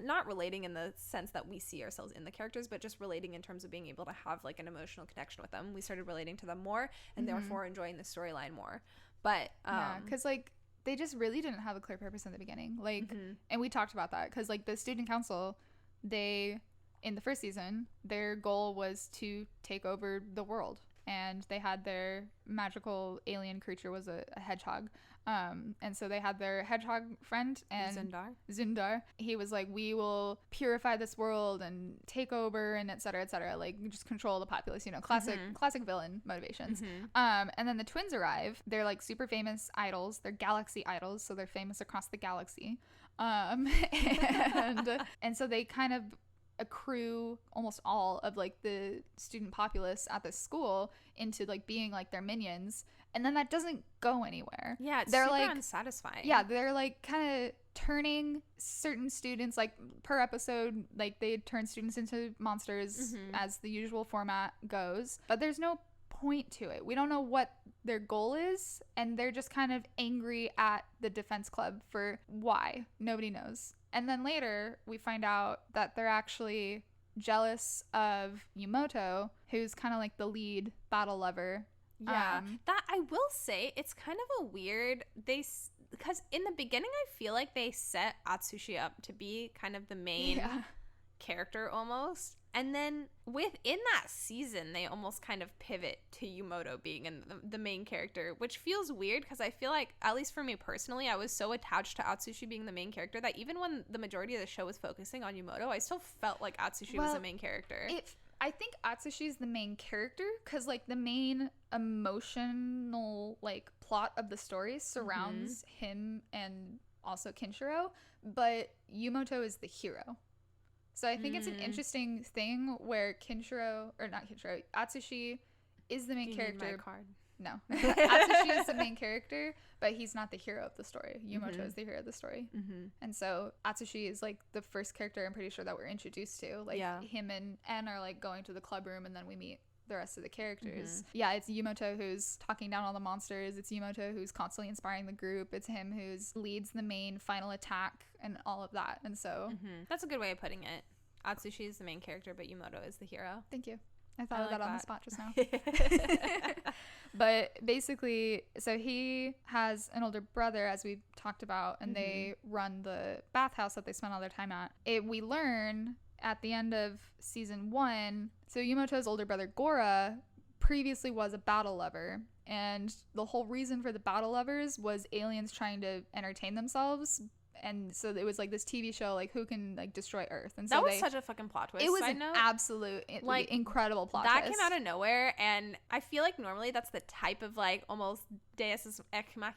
not relating in the sense that we see ourselves in the characters, but just relating in terms of being able to have like an emotional connection with them. We started relating to them more and therefore enjoying the storyline more. But because like they just really didn't have a clear purpose in the beginning, like and we talked about that because like the student council, they in the first season their goal was to take over the world, and they had their magical alien creature was a hedgehog, and so they had their hedgehog friend and Zundar. He was like, we will purify this world and take over and etc., like just control the populace, you know, classic villain motivations. And then the twins arrive. They're like super famous idols. They're galaxy idols, so they're famous across the galaxy. And so they kind of accrue almost all of like the student populace at this school into like being like their minions, and then that doesn't go anywhere. Yeah, it's they're super like unsatisfying. Yeah, they're like kind of turning certain students, like per episode, like they turn students into monsters as the usual format goes, but there's no point to it. We don't know what their goal is, and they're just kind of angry at the defense club for why. Nobody knows. And then later, we find out that they're actually jealous of Yumoto, who's kind of like the lead battle lover. Yeah, that I will say, it's kind of a weird, because in the beginning, I feel like they set Atsushi up to be kind of the main character almost. And then within that season, they almost kind of pivot to Yumoto being the main character, which feels weird because I feel like, at least for me personally, I was so attached to Atsushi being the main character that even when the majority of the show was focusing on Yumoto, I still felt like Atsushi was the main character. I think Atsushi is the main character because like the main emotional like plot of the story surrounds him and also Kinshiro, but Yumoto is the hero. So I think it's an interesting thing where Atsushi is the main character. Need my card. No. Atsushi is the main character, but he's not the hero of the story. Yumoto is the hero of the story. And so Atsushi is like the first character I'm pretty sure that we're introduced to. Like him and En are like going to the club room, and then we meet the rest of the characters. Yeah, it's Yumoto who's talking down all the monsters. It's Yumoto who's constantly inspiring the group. It's him who's leads the main final attack and all of that. And so that's a good way of putting it. Atsushi is the main character, but Yumoto is the hero. Thank you. I thought of that on the spot just now. But basically, so he has an older brother, as we've talked about, and they run the bathhouse that they spend all their time at. We learn at the end of season 1, so Yumoto's older brother Gora previously was a battle lover, and the whole reason for the battle lovers was aliens trying to entertain themselves. And so it was like this TV show, like who can like destroy Earth. And so that was such a fucking plot twist. It was an absolute like incredible plot that twist. Came out of nowhere, and I feel like normally that's the type of like almost Deus ex machina.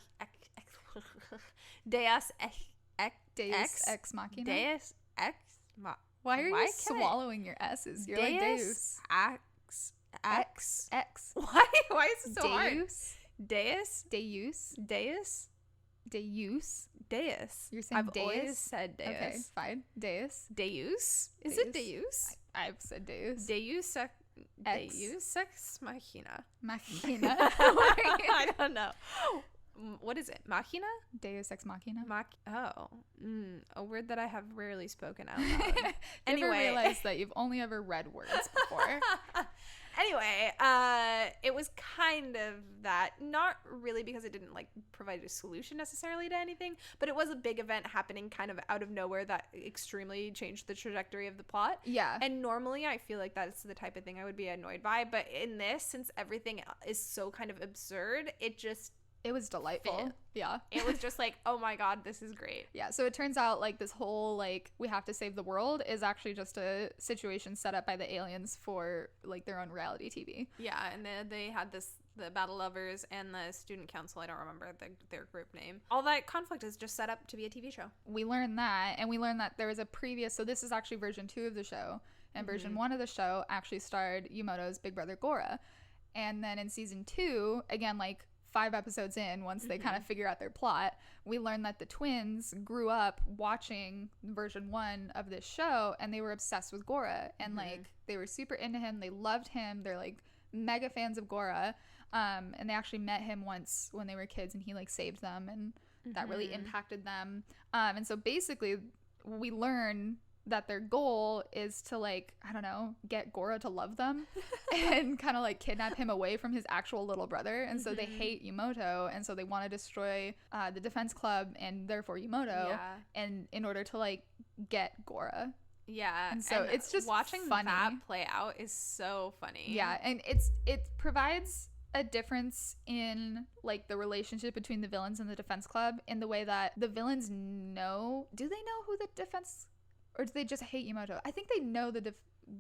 Why are you swallowing your S's? You're like Deus X. Why is it so hard? Deus. You're saying I've Deus? always said Deus. Okay, fine. Deus. Is it Deus? I've said Deus. Deus ex machina. Machina. I don't know. What is it? Machina? Deus ex machina. A word that I have rarely spoken out loud. Anyway, I realized that you've only ever read words before. Anyway, it was kind of that, not really because it didn't like provide a solution necessarily to anything, but it was a big event happening kind of out of nowhere that extremely changed the trajectory of the plot. Yeah. And normally I feel like that's the type of thing I would be annoyed by, but in this, since everything is so kind of absurd, it was delightful. Fit. Yeah. It was just like, oh my God, this is great. Yeah. So it turns out like this whole like we have to save the world is actually just a situation set up by the aliens for like their own reality TV. Yeah. And then they had the battle lovers and the student council. I don't remember their group name. All that conflict is just set up to be a TV show. We learned that, and we learned that there was a previous, so this is actually version 2 of the show, and version 1 of the show actually starred Yumoto's big brother Gora. And then in season 2, again, like 5 episodes in, once they kind of figure out their plot, we learned that the twins grew up watching version 1 of this show, and they were obsessed with Gora, and like they were super into him. They loved him. They're like mega fans of Gora. And they actually met him once when they were kids, and he like saved them, and that really impacted them. And so basically we learn that their goal is to like, I don't know, get Gora to love them and kind of like kidnap him away from his actual little brother. And so they hate Yumoto, and so they want to destroy the defense club and therefore Yumoto, and in order to like get Gora. Yeah. And so it's just watching funny. that play out is so funny. Yeah, and it provides a difference in like the relationship between the villains and the defense club, in the way that the villains know, do they know who the defense, or do they just hate Yumoto? I think they know that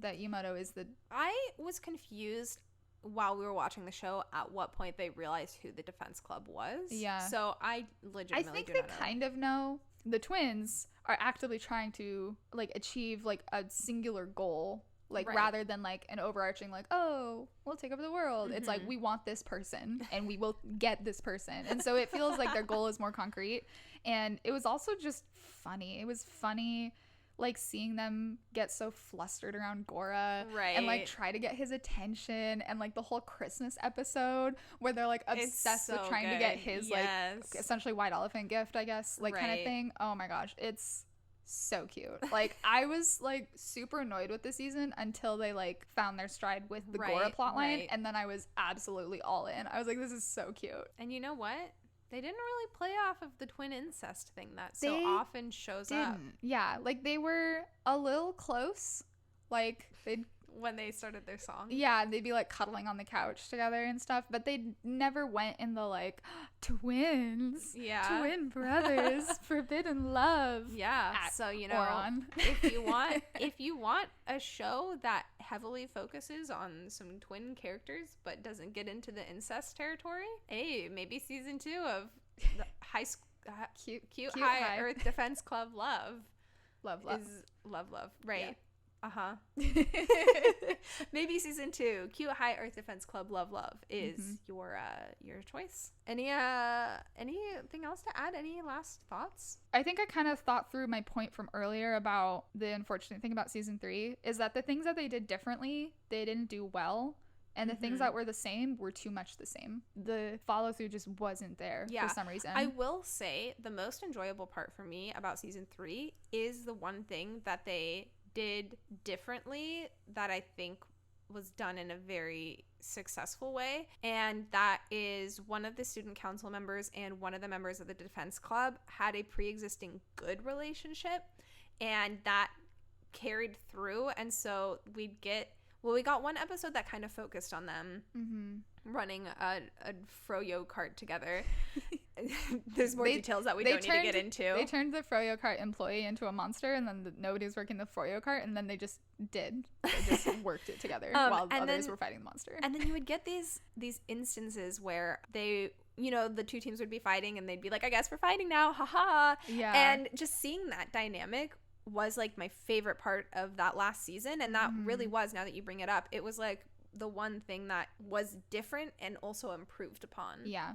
Yumoto is the... I was confused while we were watching the show at what point they realized who the defense club was. Yeah. So I legitimately think do they not know. kind of know. The twins are actively trying to like achieve like a singular goal, like rather than like an overarching like, oh, we'll take over the world. It's like, we want this person and we will get this person. And so it feels like their goal is more concrete. And it was also just funny. It was funny, like seeing them get so flustered around Gora, and like try to get his attention, and like the whole Christmas episode where they're like obsessed with trying to get his like essentially white elephant gift, I guess, like kind of thing. Oh my gosh, it's so cute. Like I was like super annoyed with the season until they like found their stride with the Gora plotline, and then I was absolutely all in. I was like, this is so cute. And you know what? They didn't really play off of the twin incest thing that so often shows up. Yeah, like they were a little close. Like they'd when they started their song. Yeah, they'd be like cuddling on the couch together and stuff, but they never went in the like twins. Yeah. Twin brothers, forbidden love. Yeah. So, you know, if you want a show that heavily focuses on some twin characters but doesn't get into the incest territory, hey, maybe season 2 of the high school cute high Earth Defense Club love. Love. Right. Yeah. Maybe season 2, Cute High Earth Defense Club Love is your choice. Anything else to add? Any last thoughts? I think I kind of thought through my point from earlier about the unfortunate thing about season 3 is that the things that they did differently, they didn't do well. And the things that were the same were too much the same. The follow through just wasn't there for some reason. I will say the most enjoyable part for me about season 3 is the one thing that they did differently that I think was done in a very successful way, and that is one of the student council members and one of the members of the defense club had a pre-existing good relationship, and that carried through. And so we got one episode that kind of focused on them running a froyo cart together. There's more details that we don't need to get into. They turned the froyo cart employee into a monster, and then nobody was working the froyo cart, and then they just did. They just worked it together while others were fighting the monster. And then you would get these instances where they, you know, the two teams would be fighting, and they'd be like, I guess we're fighting now, haha. Yeah. And just seeing that dynamic was like my favorite part of that last season, and that really was, now that you bring it up, it was like the one thing that was different and also improved upon. Yeah.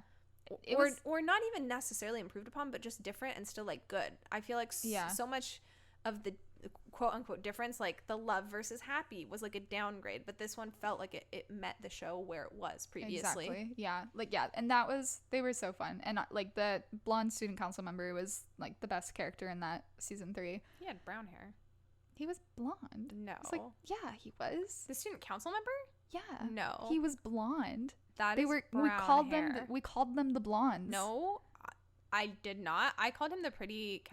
Or not even necessarily improved upon, but just different and still like good. I feel like so much of the quote unquote difference, like the love versus happy, was like a downgrade, but this one felt like it met the show where it was previously. Exactly. Yeah. Like, yeah. And they were so fun. And like the blonde student council member was like the best character in that season 3. He had brown hair. He was blonde. No. It's like, yeah, he was. The student council member? Yeah. No. He was blonde. Brown hair. We called them the blondes. No, I did not. I called him the pretty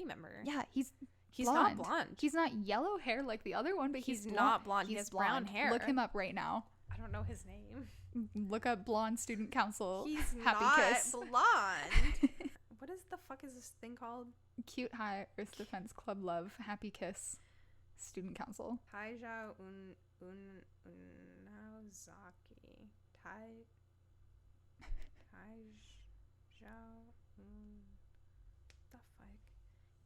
member. Yeah, he's blonde. Not blonde. He's not yellow hair like the other one, but he's not blonde. He has brown hair. Look him up right now. I don't know his name. Look up blonde student council. He's happy not kiss. Blonde. What is the fuck is this thing called? Cute High Earth Defense Club Love Happy Kiss Student Council. Taija Unazaki. The fuck?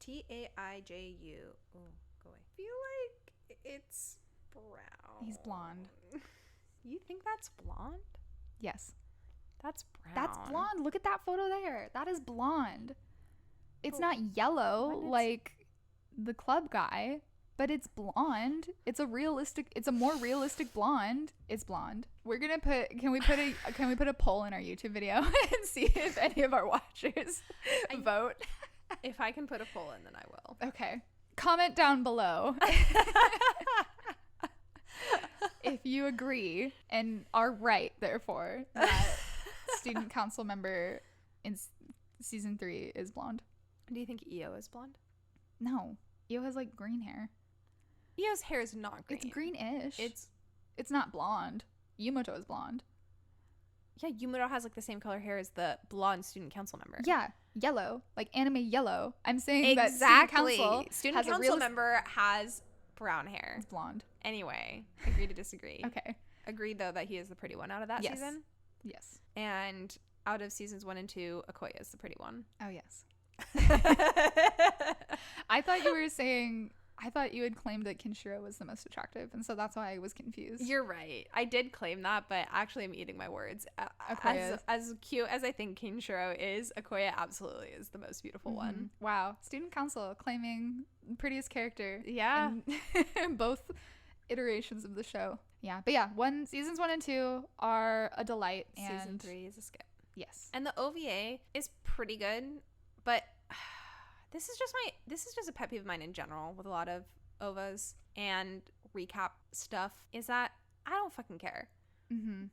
Taiju. Oh, go away. I feel like it's brown. He's blonde. You think that's blonde? Yes. That's brown. That's blonde. Look at that photo there. That is blonde. It's not yellow like the club guy. But it's blonde. It's a more realistic blonde. It's blonde. We're gonna can we put a poll in our YouTube video and see if any of our watchers vote? If I can put a poll in, then I will. Okay. Comment down below if you agree and are right, therefore, that student council member in season 3 is blonde. Do you think EO is blonde? No. EO has like green hair. EO's hair is not green. It's greenish. It's not blonde. Yumoto is blonde. Yeah, Yumoto has like the same color hair as the blonde student council member. Yeah, yellow, like anime yellow. I'm saying exactly. that student council member has brown hair. It's blonde. Anyway, agree to disagree. Okay. Agreed though that he is the pretty one out of that season. Yes. And out of seasons 1 and 2, Okoye is the pretty one. Oh yes. I thought you had claimed that Kinshiro was the most attractive, and so that's why I was confused. You're right. I did claim that, but actually I'm eating my words. As cute as I think Kinshiro is, Okoye absolutely is the most beautiful one. Wow. Student council claiming prettiest character. Yeah. In both iterations of the show. Yeah. But yeah, seasons 1 and 2 are a delight. And season 3 is a skip. Yes. And the OVA is pretty good, but this is just a pet peeve of mine in general with a lot of OVAs and recap stuff, is that I don't fucking care.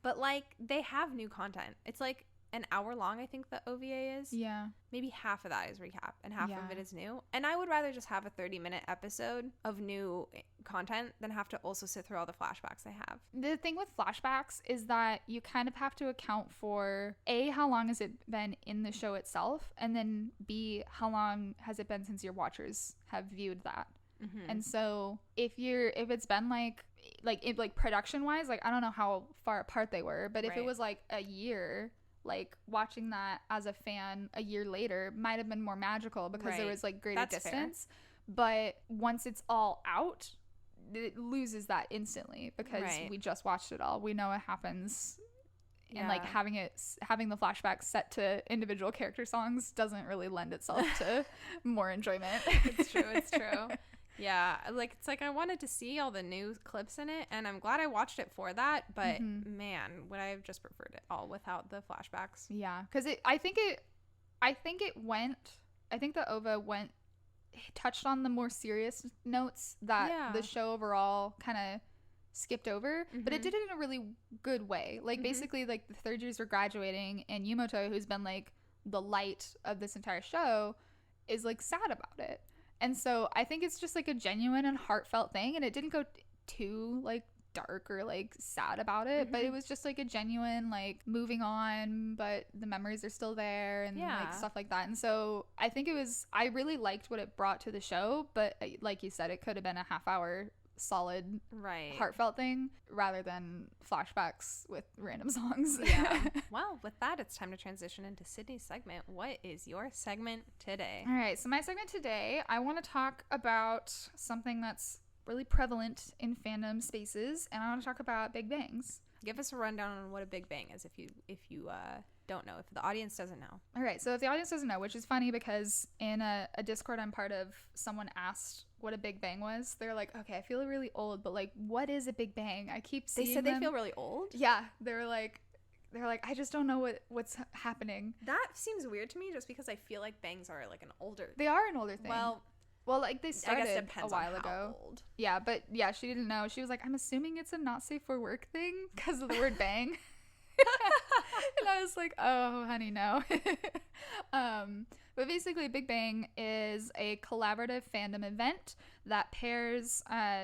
But like, they have new content. It's like an hour long, I think the OVA is. Yeah. Maybe half of that is recap and half of it is new. And I would rather just have a 30-minute episode of new content than have to also sit through all the flashbacks they have. The thing with flashbacks is that you kind of have to account for A, how long has it been in the show itself, and then B, how long has it been since your watchers have viewed that. And so if it's been like production wise, like I don't know how far apart they were, but if it was like a year, like watching that as a fan a year later might have been more magical because there was like greater distance. But once it's all out, it loses that instantly because we just watched it all. We know what happens. And like having the flashbacks set to individual character songs doesn't really lend itself to more enjoyment. It's true. Yeah, like it's like I wanted to see all the new clips in it, and I'm glad I watched it for that. But man, would I have just preferred it all without the flashbacks? Yeah, because I think the OVA touched on the more serious notes that the show overall kind of skipped over, but it did it in a really good way. Like basically, like the third years were graduating, and Yumoto, who's been like the light of this entire show, is like sad about it. And so I think it's just like a genuine and heartfelt thing, and it didn't go too like dark or like sad about it, but it was just like a genuine like moving on, but the memories are still there and like stuff like that. And so I think I really liked what it brought to the show, but like you said, it could have been a half-hour solid heartfelt thing rather than flashbacks with random songs. Well, with that, it's time to transition into Sydney's segment. What is your segment today? All right, so my segment today, I want to talk about something that's really prevalent in fandom spaces, and I want to talk about Big Bangs. Give us a rundown on what a Big Bang is if you don't know, if the audience doesn't know. All right, so if the audience doesn't know, which is funny because in a Discord I'm part of, someone asked what a Big Bang was. They're like, okay, I feel really old, but like, what is a Big Bang? I keep seeing They said they feel really old? Yeah, they're like, I just don't know what's happening. That seems weird to me just because I feel like bangs are like an older... They are an older thing. Well, like they started a while ago. How old. Yeah, but yeah, she didn't know. She was like, I'm assuming it's a not safe for work thing because of the word bang. And I was like, oh, honey, no. But basically, Big Bang is a collaborative fandom event that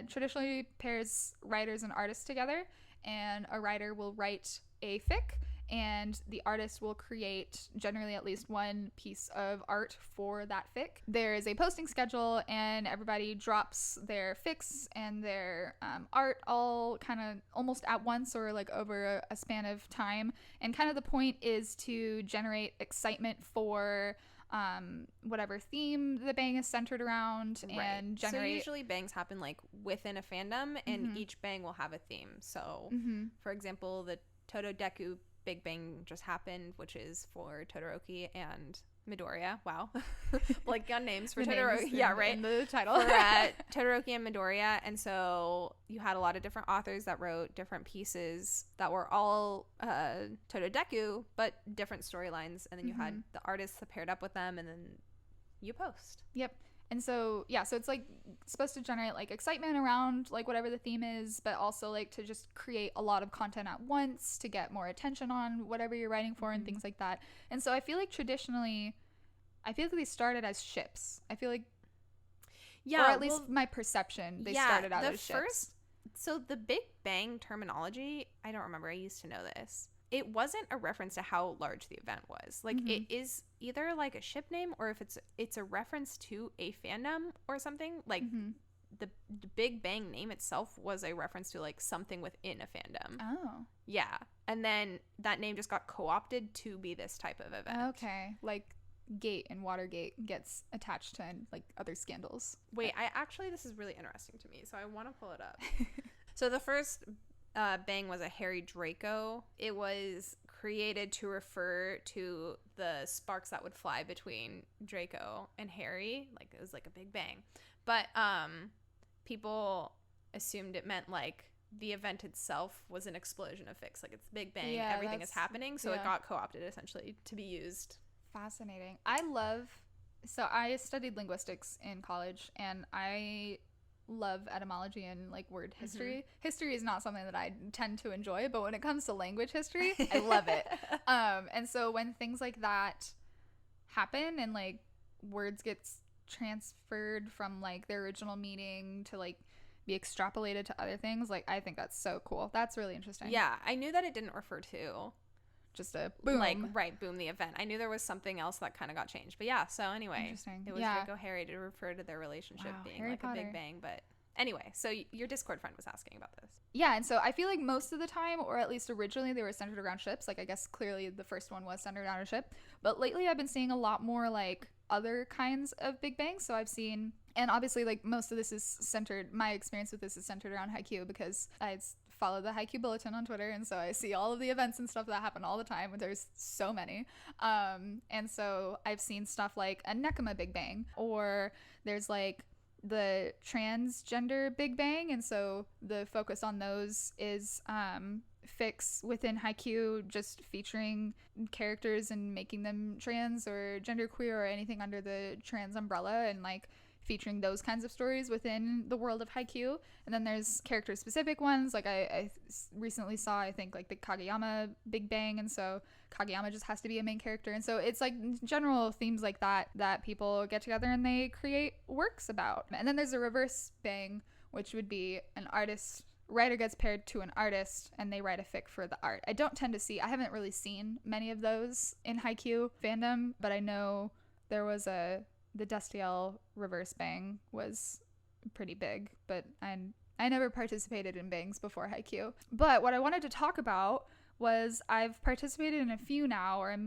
traditionally pairs writers and artists together, and a writer will write a fic, and the artist will create generally at least one piece of art for that fic. There is a posting schedule, and everybody drops their fics and their art all kind of almost at once or like over a span of time. And kind of the point is to generate excitement for whatever theme the bang is centered around, and generate. So usually bangs happen like within a fandom, and each bang will have a theme. So for example, the Totodeku Big Bang just happened, which is for Todoroki and Midoriya. Wow. Like on names for The Todoroki. names Yeah, in- right. in the title. For Todoroki and Midoriya. And so you had a lot of different authors that wrote different pieces that were all Tododeku, but different storylines. And then you had the artists that paired up with them, and then you post. Yep. And so, yeah, so it's like supposed to generate like excitement around like whatever the theme is, but also like to just create a lot of content at once to get more attention on whatever you're writing for and things like that. And so I feel like traditionally, I feel like they started as ships. I feel like, Yeah. or at least my perception, they started out as ships. So the Big Bang terminology, I don't remember. I used to know this. It wasn't a reference to how large the event was. Like it is either like a ship name, or if it's a reference to a fandom or something. Like the Big Bang name itself was a reference to like something within a fandom. Oh. Yeah. And then that name just got co-opted to be this type of event. Okay. Like Gate and Watergate gets attached to like other scandals. Wait, this is really interesting to me, so I want to pull it up. So the first Bang was a Harry Draco. It was created to refer to the sparks that would fly between Draco and Harry. Like it was like a big bang. But people assumed it meant like the event itself was an explosion of fix. Like it's Big Bang, everything is happening. So it got co-opted essentially to be used. Fascinating. So I studied linguistics in college, and I love etymology and like word history. History is not something that I tend to enjoy, but when it comes to language history, I love it. And so when things like that happen and like words get transferred from like their original meaning to like be extrapolated to other things, like I think that's so cool. That's really interesting. Yeah, I knew that it didn't refer to just a boom. Like, right, boom, the event. I knew there was something else that kind of got changed. But yeah, so anyway, it was Draco Harry to refer to their relationship being Harry like Potter. a big bang. But anyway, so your Discord friend was asking about this. Yeah, and so I feel like most of the time, or at least originally, they were centered around ships. Like, I guess clearly the first one was centered around a ship. But lately I've been seeing a lot more like other kinds of big bangs. So I've seen, and obviously like most of this is centered, my experience with this is centered around Haikyuu, because I follow the Haikyuu Bulletin on Twitter, and so I see all of the events and stuff that happen all the time. There's so many. And so I've seen stuff like a Nekama Big Bang, or there's like the transgender Big Bang, and so the focus on those is fics within Haikyuu, just featuring characters and making them trans or genderqueer or anything under the trans umbrella, and like featuring those kinds of stories within the world of Haikyuu. And then there's character specific ones, like I recently saw, I think, like the Kageyama Big Bang, and so Kageyama just has to be a main character. And so it's like general themes like that people get together and they create works about. And then there's a reverse bang, which would be an writer gets paired to an artist and they write a fic for the art. I haven't really seen many of those in Haikyuu fandom, but I know there was the Destiel reverse bang was pretty big, but I never participated in bangs before Haikyuu. But what I wanted to talk about was I've participated in a few now, or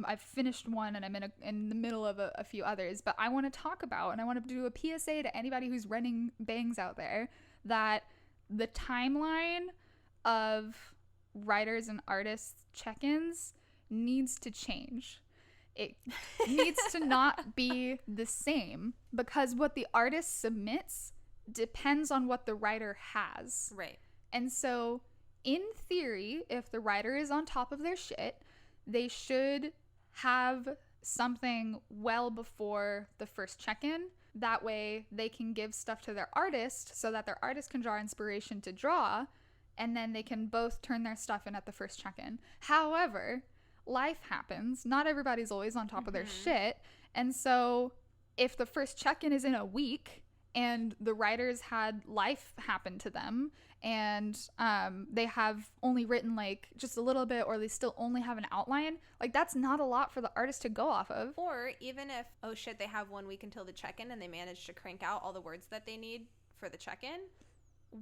I've finished one and I'm in the middle of a few others. But I want to talk about, and I want to do a PSA to anybody who's running bangs out there, that the timeline of writers and artists check-ins needs to change. It needs to not be the same, because what the artist submits depends on what the writer has. Right. And so, in theory, if the writer is on top of their shit, they should have something well before the first check-in. That way, they can give stuff to their artist so that their artist can draw inspiration to draw, and then they can both turn their stuff in at the first check-in. However, life happens. Not everybody's always on top of their shit. And so if the first check-in is in a week and the writers had life happen to them and they have only written like just a little bit, or they still only have an outline, like that's not a lot for the artist to go off of. Or even if, oh shit, they have 1 week until the check-in and they manage to crank out all the words that they need for the check-in,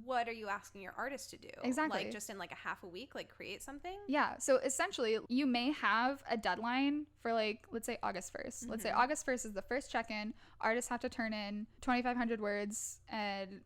what are you asking your artist to do? Exactly. Like just in like a half a week, like create something? Yeah. So essentially you may have a deadline for like, let's say August 1st. Let's say August 1st is the first check-in. Artists have to turn in 2,500 words and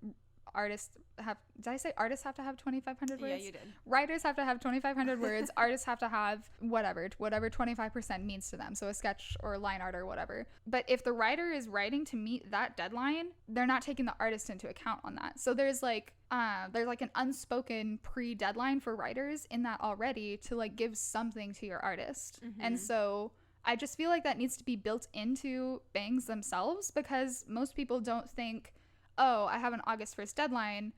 did I say artists have to have 2,500 words? Yeah, you did. Writers have to have 2,500 words. Artists have to have whatever 25% means to them. So a sketch or line art or whatever. But if the writer is writing to meet that deadline, they're not taking the artist into account on that. So there's like an unspoken pre-deadline for writers in that already to like give something to your artist. And so I just feel like that needs to be built into bangs themselves, because most people don't think, oh, I have an August 1st deadline,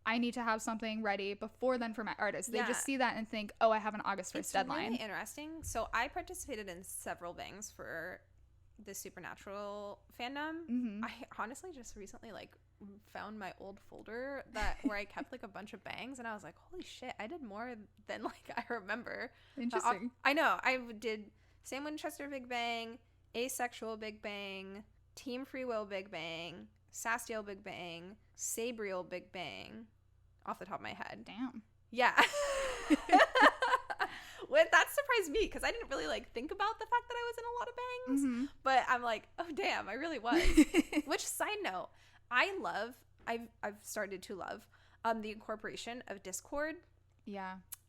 I need to have something ready before then for my artist. They just see that and think, oh, I have an August 1st deadline. It's really interesting. So I participated in several bangs for the Supernatural fandom. I honestly just recently like found my old folder where I kept like a bunch of bangs, and I was like, holy shit, I did more than like I remember. Interesting. I know. I did Sam Winchester Big Bang, Asexual Big Bang, Team Free Will Big Bang, Sastiel Big Bang, Sabriel Big Bang, off the top of my head. Damn. Yeah. Well, that surprised me because I didn't really like think about the fact that I was in a lot of bangs, but I'm like, oh damn, I really was. Which, side note, I've started to love the incorporation of Discord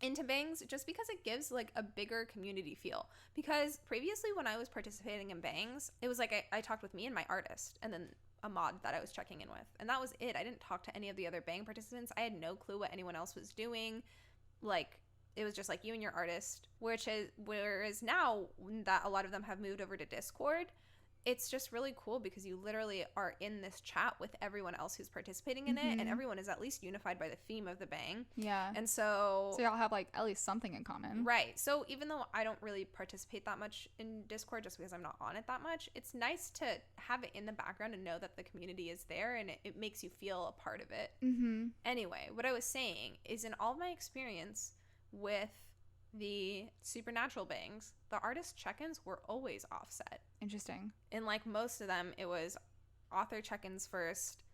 into bangs, just because it gives like a bigger community feel. Because previously when I was participating in bangs, it was like I talked with me and my artist and then a mod that I was checking in with, and that was it. I didn't talk to any of the other bang participants. I had no clue what anyone else was doing. Like, it was just like you and your artist, whereas now that a lot of them have moved over to Discord, it's just really cool because you literally are in this chat with everyone else who's participating in it, and everyone is at least unified by the theme of the bang. Yeah. And so y'all have like at least something in common. Right. So even though I don't really participate that much in Discord just because I'm not on it that much, it's nice to have it in the background and know that the community is there, and it makes you feel a part of it. Anyway, what I was saying is, in all of my experience with the Supernatural bangs, the artist check-ins were always offset. Interesting. And like most of them, it was author check-ins first,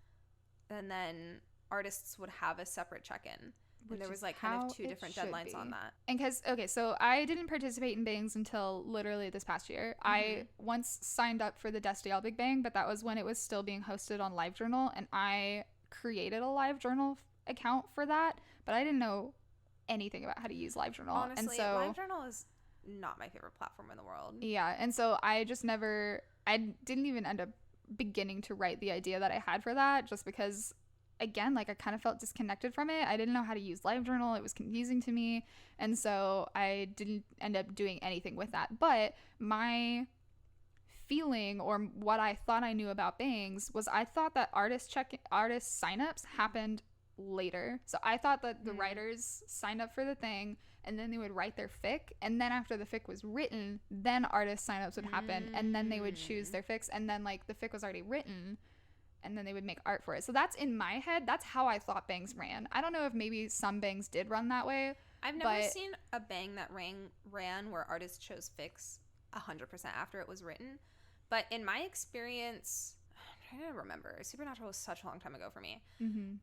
and then artists would have a separate check-in. And there was like kind of two different deadlines on that. And so I didn't participate in bangs until literally this past year. I once signed up for the Destiel Big Bang, but that was when it was still being hosted on LiveJournal, and I created a LiveJournal account for that, but I didn't know anything about how to use LiveJournal. Honestly, and so LiveJournal is not my favorite platform in the world. Yeah, and so I didn't even end up beginning to write the idea that I had for that, just because, again, like I kind of felt disconnected from it. I didn't know how to use LiveJournal. It was confusing to me, and so I didn't end up doing anything with that. But my feeling, or what I thought I knew about bangs, was I thought that artist signups happened later. So I thought that the writers signed up for the thing, and then they would write their fic, and then after the fic was written, then artist signups would happen, and then they would choose their fics, and then like the fic was already written, and then they would make art for it. So that's in my head, that's how I thought bangs ran. I don't know if maybe some bangs did run that way. I've never seen a bang that ran where artists chose fics 100% after it was written, but in my experience, I'm trying to remember. Supernatural was such a long time ago for me.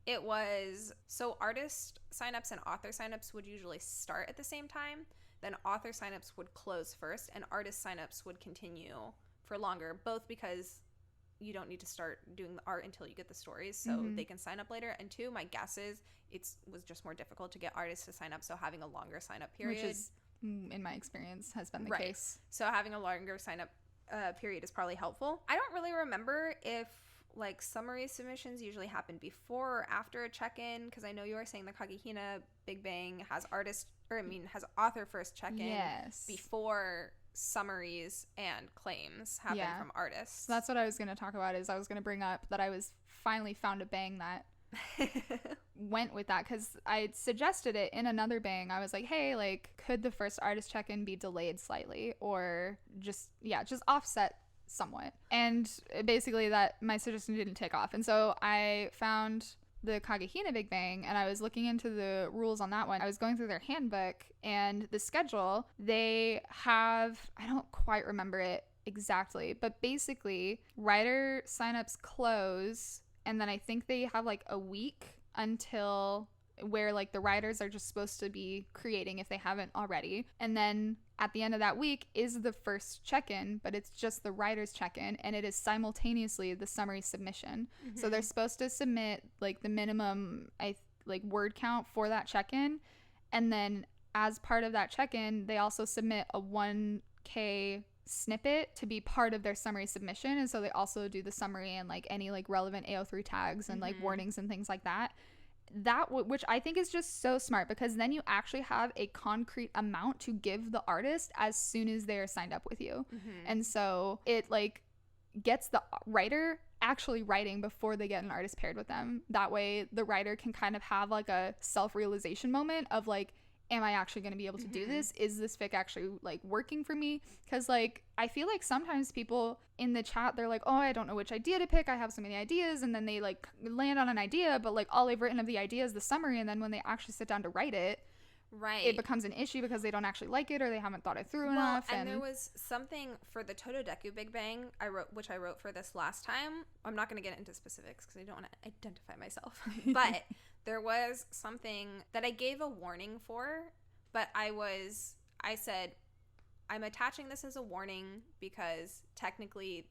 It was, so artist signups and author signups would usually start at the same time. Then author signups would close first, and artist signups would continue for longer, both because you don't need to start doing the art until you get the stories, so they can sign up later. And two, my guess is was just more difficult to get artists to sign up, so having a longer sign up period, which is, in my experience, has been the case. So having a longer sign up period is probably helpful. I don't really remember if like summary submissions usually happen before or after a check-in, because I know you were saying the Kagehina Big Bang has has author first check-in before summaries and claims happen from artists. So that's what I was going to talk about. Is I was going to bring up that I was finally found a bang that went with that, because I suggested it in another bang. I was like, hey, like, could the first artist check-in be delayed slightly, or just offset somewhat? And basically that my suggestion didn't take off, and so I found the Kagehina Big Bang, and I was looking into the rules on that one. I was going through their handbook and the schedule. They have, I don't quite remember it exactly, but basically writer signups close, and then I think they have like a week until where like the writers are just supposed to be creating if they haven't already, and then at the end of that week is the first check-in, but it's just the writer's check-in, and it is simultaneously the summary submission. So they're supposed to submit like the minimum like word count for that check-in, and then as part of that check-in they also submit a 1K snippet to be part of their summary submission. And so they also do the summary and like any like relevant AO3 tags and like warnings and things like that. Which I think is just so smart, because then you actually have a concrete amount to give the artist as soon as they're signed up with you. And so it like gets the writer actually writing before they get an artist paired with them. That way the writer can kind of have like a self-realization moment of like, am I actually going to be able to do this? Is this fic actually like working for me? Because like I feel like sometimes people in the chat, they're like, oh, I don't know which idea to pick, I have so many ideas, and then they like land on an idea, but like all they've written of the idea is the summary, and then when they actually sit down to write it, it becomes an issue because they don't actually like it or they haven't thought it through enough. And there was something for the Totodeku Big Bang which I wrote for this last time. I'm not going to get into specifics because I don't want to identify myself, but there was something that I gave a warning for, but I said, I'm attaching this as a warning because technically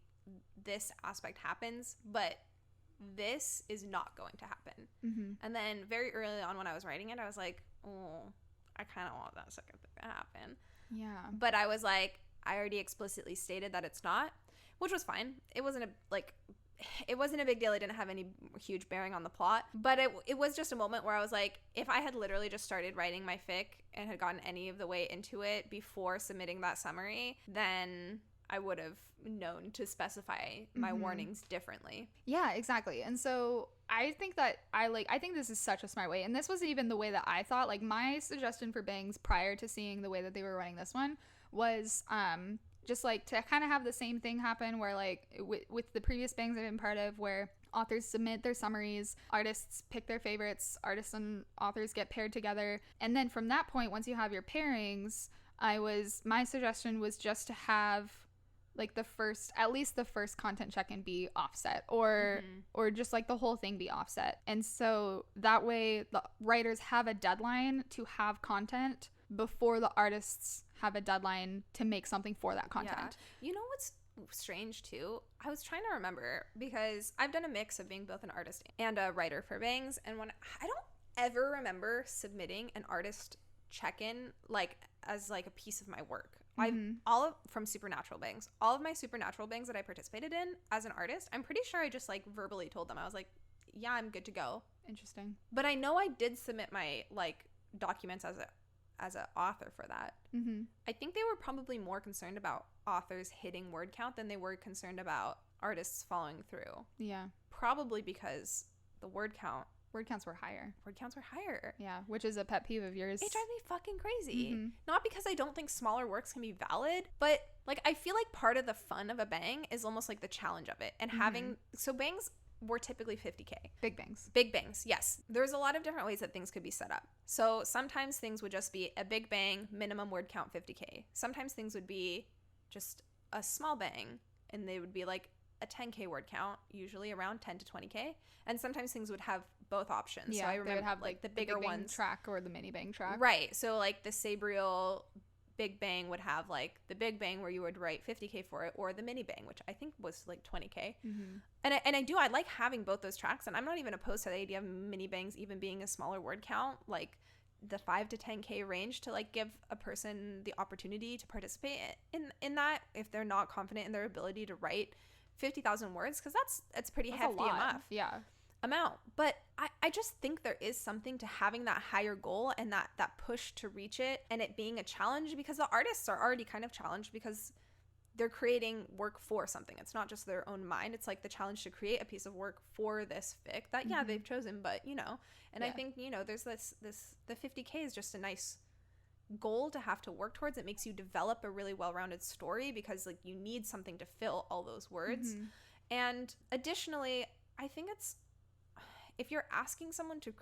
this aspect happens, but this is not going to happen. And then very early on when I was writing it, I was like, oh, I kind of want that second thing to happen. Yeah. But I was like, I already explicitly stated that it's not, which was fine. It wasn't a big deal. It didn't have any huge bearing on the plot, but it was just a moment where I was like, if I had literally just started writing my fic and had gotten any of the way into it before submitting that summary, then I would have known to specify my warnings differently. Yeah, exactly. And so I think that I think this is such a smart way, and this wasn't even the way that I thought. Like my suggestion for bangs prior to seeing the way that they were running this one was just like to kind of have the same thing happen where like with the previous bangs I've been part of, where authors submit their summaries, artists pick their favorites, artists and authors get paired together, and then from that point, once you have your pairings, my suggestion was just to have like at least the first content check-in be offset, or just like the whole thing be offset. And so that way the writers have a deadline to have content before the artists have a deadline to make something for that content. Yeah. You know what's strange too? I was trying to remember, because I've done a mix of being both an artist and a writer for bangs, and when I don't ever remember submitting an artist check-in like as like a piece of my work. From Supernatural bangs, all of my Supernatural bangs that I participated in as an artist, I'm pretty sure I just like verbally told them, I was like, yeah, I'm good to go. Interesting. But I know I did submit my like documents as an author for that. I think they were probably more concerned about authors hitting word count than they were concerned about artists following through. Yeah. Probably because the word counts were higher. Yeah, which is a pet peeve of yours. It drives me fucking crazy. Not because I don't think smaller works can be valid, but like I feel like part of the fun of a bang is almost like the challenge of it. And having so bangs were typically 50K. Big bangs, yes. There's a lot of different ways that things could be set up. So sometimes things would just be a big bang, minimum word count 50K. Sometimes things would be just a small bang, and they would be like a 10K word count, usually around 10 to 20K. And sometimes things would have both options. Yeah, so I remember they would have like the bigger big ones track or the mini bang track. Right. So like the Sabriel big bang would have like the big bang where you would write 50K for it, or the mini bang, which I think was like 20K. And I like having both those tracks, and I'm not even opposed to the idea of mini bangs even being a smaller word count, like the 5 to 10K range, to like give a person the opportunity to participate in that if they're not confident in their ability to write 50,000 words, because that's pretty hefty amount. But I just think there is something to having that higher goal and that push to reach it, and it being a challenge, because the artists are already kind of challenged because they're creating work for something. It's not just their own mind. It's like the challenge to create a piece of work for this fic that they've chosen, but I think there's the 50K is just a nice goal to have to work towards. It makes you develop a really well-rounded story, because like you need something to fill all those words. And additionally, I think it's, if you're asking someone to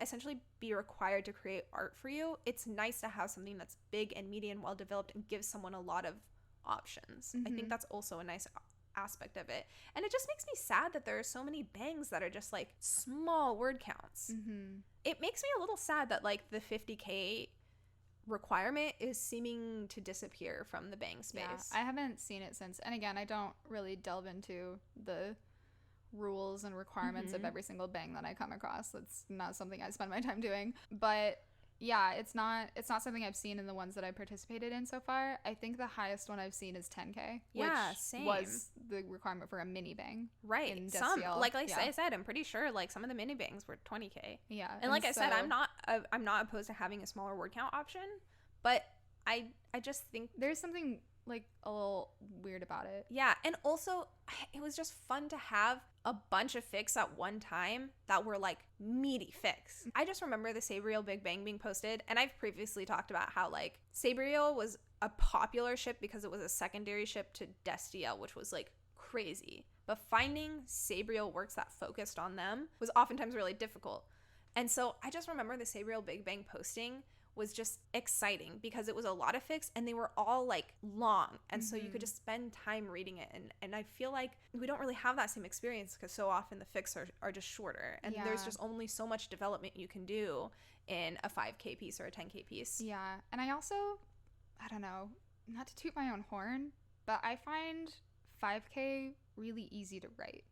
essentially be required to create art for you, it's nice to have something that's big and meaty and well developed and gives someone a lot of options. I think that's also a nice aspect of it. And it just makes me sad that there are so many bangs that are just like small word counts. It makes me a little sad that like the 50K requirement is seeming to disappear from the bang space. Yeah, I haven't seen it since. And again, I don't really delve into the rules and requirements of every single bang that I come across. That's not something I spend my time doing. But yeah, it's not something I've seen in the ones that I participated in so far. I think the highest one I've seen is 10K, which same. was the requirement for a mini bang. Right. In Some, Destiel. like I said, I'm pretty sure like some of the mini bangs were 20K. Yeah. And like I said, I'm not opposed to having a smaller word count option, but I just think there's something like a little weird about it. Yeah, and also it was just fun to have a bunch of fics at one time that were like meaty fics. I just remember the Sabriel Big Bang being posted, and I've previously talked about how like Sabriel was a popular ship because it was a secondary ship to Destiel, which was like crazy. But finding Sabriel works that focused on them was oftentimes really difficult. And so I just remember the Sabriel Big Bang posting was just exciting because it was a lot of fics and they were all like long, and so you could just spend time reading it, and I feel like we don't really have that same experience because so often the fics are just shorter, and there's just only so much development you can do in a 5K piece or a 10K piece. Yeah, and I don't know, not to toot my own horn, but I find 5K really easy to write.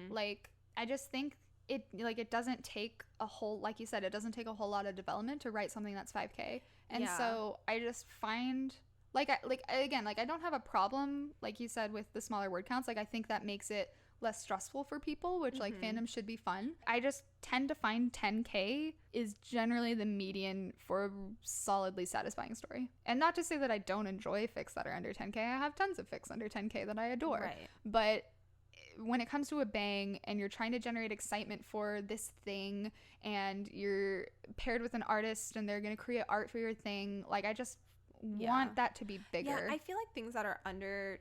Like I just think it doesn't take a whole, like you said, it doesn't take a whole lot of development to write something that's 5K. And so I just find I don't have a problem, like you said, with the smaller word counts. Like I think that makes it less stressful for people, which like fandom should be fun. I just tend to find 10K is generally the median for a solidly satisfying story. And not to say that I don't enjoy fics that are under 10K. I have tons of fics under 10K that I adore. Right. But when it comes to a bang and you're trying to generate excitement for this thing and you're paired with an artist and they're going to create art for your thing, like I just want that to be bigger. Yeah, I feel like things that are under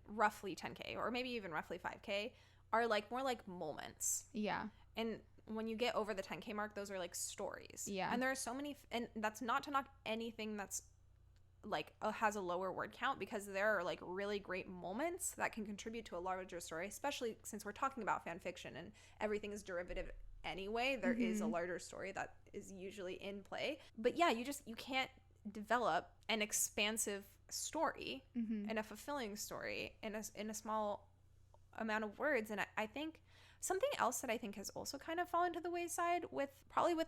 roughly 10K or maybe even roughly 5K are like more like moments. Yeah. And when you get over the 10K mark, those are like stories. Yeah. And there are so many, and that's not to knock anything that's like has a lower word count, because there are like really great moments that can contribute to a larger story, especially since we're talking about fan fiction and everything is derivative anyway. There is a larger story that is usually in play. But yeah, you can't develop an expansive story and a fulfilling story in a small amount of words. And I think something else that I think has also kind of fallen to the wayside with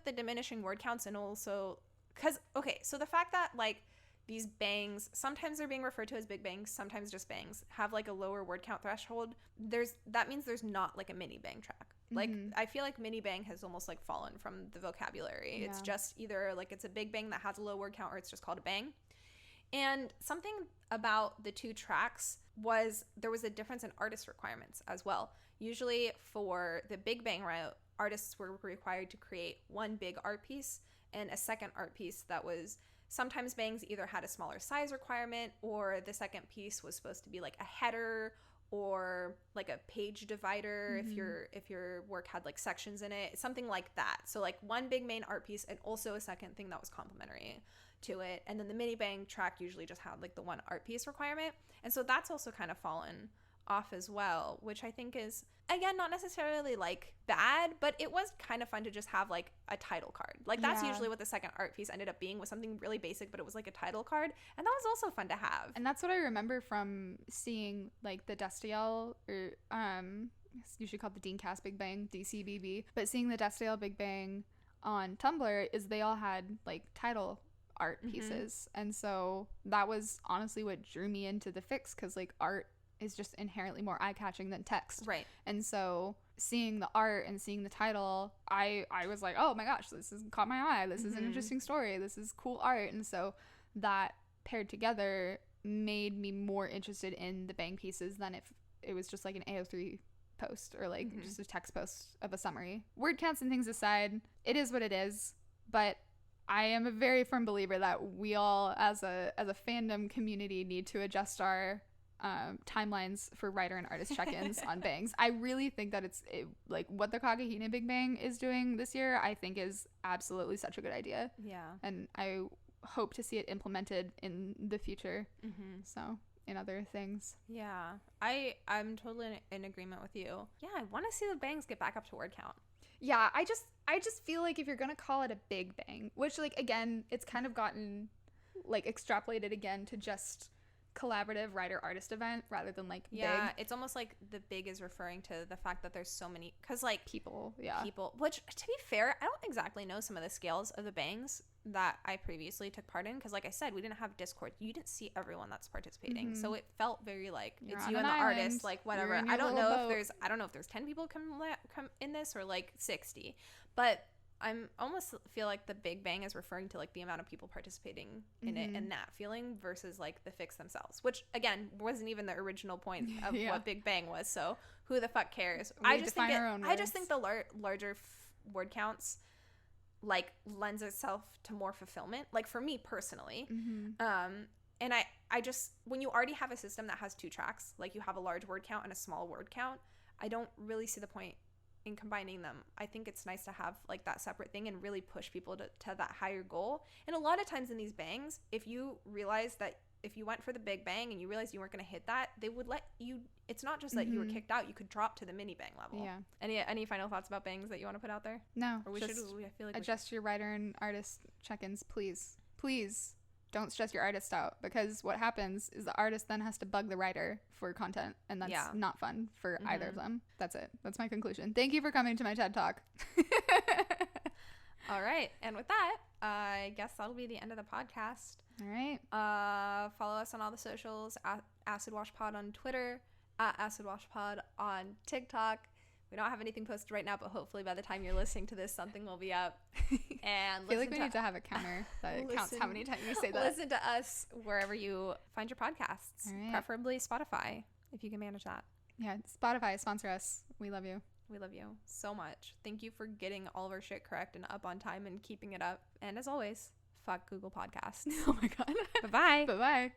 the diminishing word counts, and also because so the fact that like these bangs, sometimes they're being referred to as big bangs, sometimes just bangs, have like a lower word count threshold. That means there's not like a mini bang track. Like I feel like mini bang has almost like fallen from the vocabulary. It's just either like it's a big bang that has a low word count, or it's just called a bang. And something about the two tracks was there was a difference in artist requirements as well. Usually for the big bang route, artists were required to create one big art piece and a second art piece that was, sometimes bangs either had a smaller size requirement, or the second piece was supposed to be like a header or like a page divider if your work had like sections in it, something like that. So like one big main art piece and also a second thing that was complementary to it. And then the mini bang track usually just had like the one art piece requirement. And so that's also kind of fallen off as well, which I think is, again, not necessarily like bad, but it was kind of fun to just have like a title card. Like that's usually what the second art piece ended up being, was something really basic, but it was like a title card, and that was also fun to have. And that's what I remember from seeing like the Destiel, or it's usually called the Deancast Big Bang, DCBB, but seeing the Destiel Big Bang on Tumblr is they all had like title art pieces. And so that was honestly what drew me into the fics, because like art is just inherently more eye-catching than text. Right. And so seeing the art and seeing the title, I was like, oh my gosh, this has caught my eye. This is an interesting story. This is cool art. And so that paired together made me more interested in the bang pieces than if it was just like an AO3 post or like just a text post of a summary. Word counts and things aside, it is what it is. But I am a very firm believer that we all as a fandom community need to adjust our timelines for writer and artist check-ins on bangs. I really think that it's like what the Kakahina Big Bang is doing this year, I think is absolutely such a good idea. Yeah. And I hope to see it implemented in the future. So in other things. Yeah. I'm totally in agreement with you. Yeah, I want to see the bangs get back up to word count. Yeah, I just feel like if you're gonna call it a big bang, which like again, it's kind of gotten like extrapolate it again to just collaborative writer artist event rather than like big. It's almost like the big is referring to the fact that there's so many, because like people, which to be fair, I don't exactly know some of the scales of the bangs that I previously took part in, because like I said, we didn't have Discord, you didn't see everyone that's participating, so it felt very like it's you and the artist, like whatever. I don't know if there's 10 people come in this or like 60, but I'm almost feel like the Big Bang is referring to like the amount of people participating in it and that feeling versus like the fix themselves, which again wasn't even the original point of what Big Bang was. So who the fuck cares? I just think the larger word counts like lends itself to more fulfillment. Like for me personally, and I just, when you already have a system that has 2 tracks, like you have a large word count and a small word count, I don't really see the point in combining them. I think it's nice to have like that separate thing and really push people to that higher goal. And a lot of times in these bangs, if you realize that if you went for the Big Bang and you realized you weren't going to hit that, they would let you, it's not just that you were kicked out, you could drop to the mini bang level. Any final thoughts about bangs that you want to put out there? No, or I feel like adjust your writer and artist check-ins, please don't stress your artist out, because what happens is the artist then has to bug the writer for content, and that's not fun for either of them. That's it. That's my conclusion. Thank you for coming to my TED Talk. All right. And with that, I guess that'll be the end of the podcast. All right. Follow us on all the socials, at Acid Wash Pod on Twitter, at Acid Wash Pod on TikTok. We don't have anything posted right now, but hopefully by the time you're listening to this, something will be up. And I feel like we need to have a counter that counts how many times you say that. Listen to us wherever you find your podcasts, preferably Spotify, if you can manage that. Yeah, Spotify, sponsor us. We love you. We love you so much. Thank you for getting all of our shit correct and up on time and keeping it up. And as always, fuck Google Podcasts. Oh my God. Bye-bye. Bye-bye.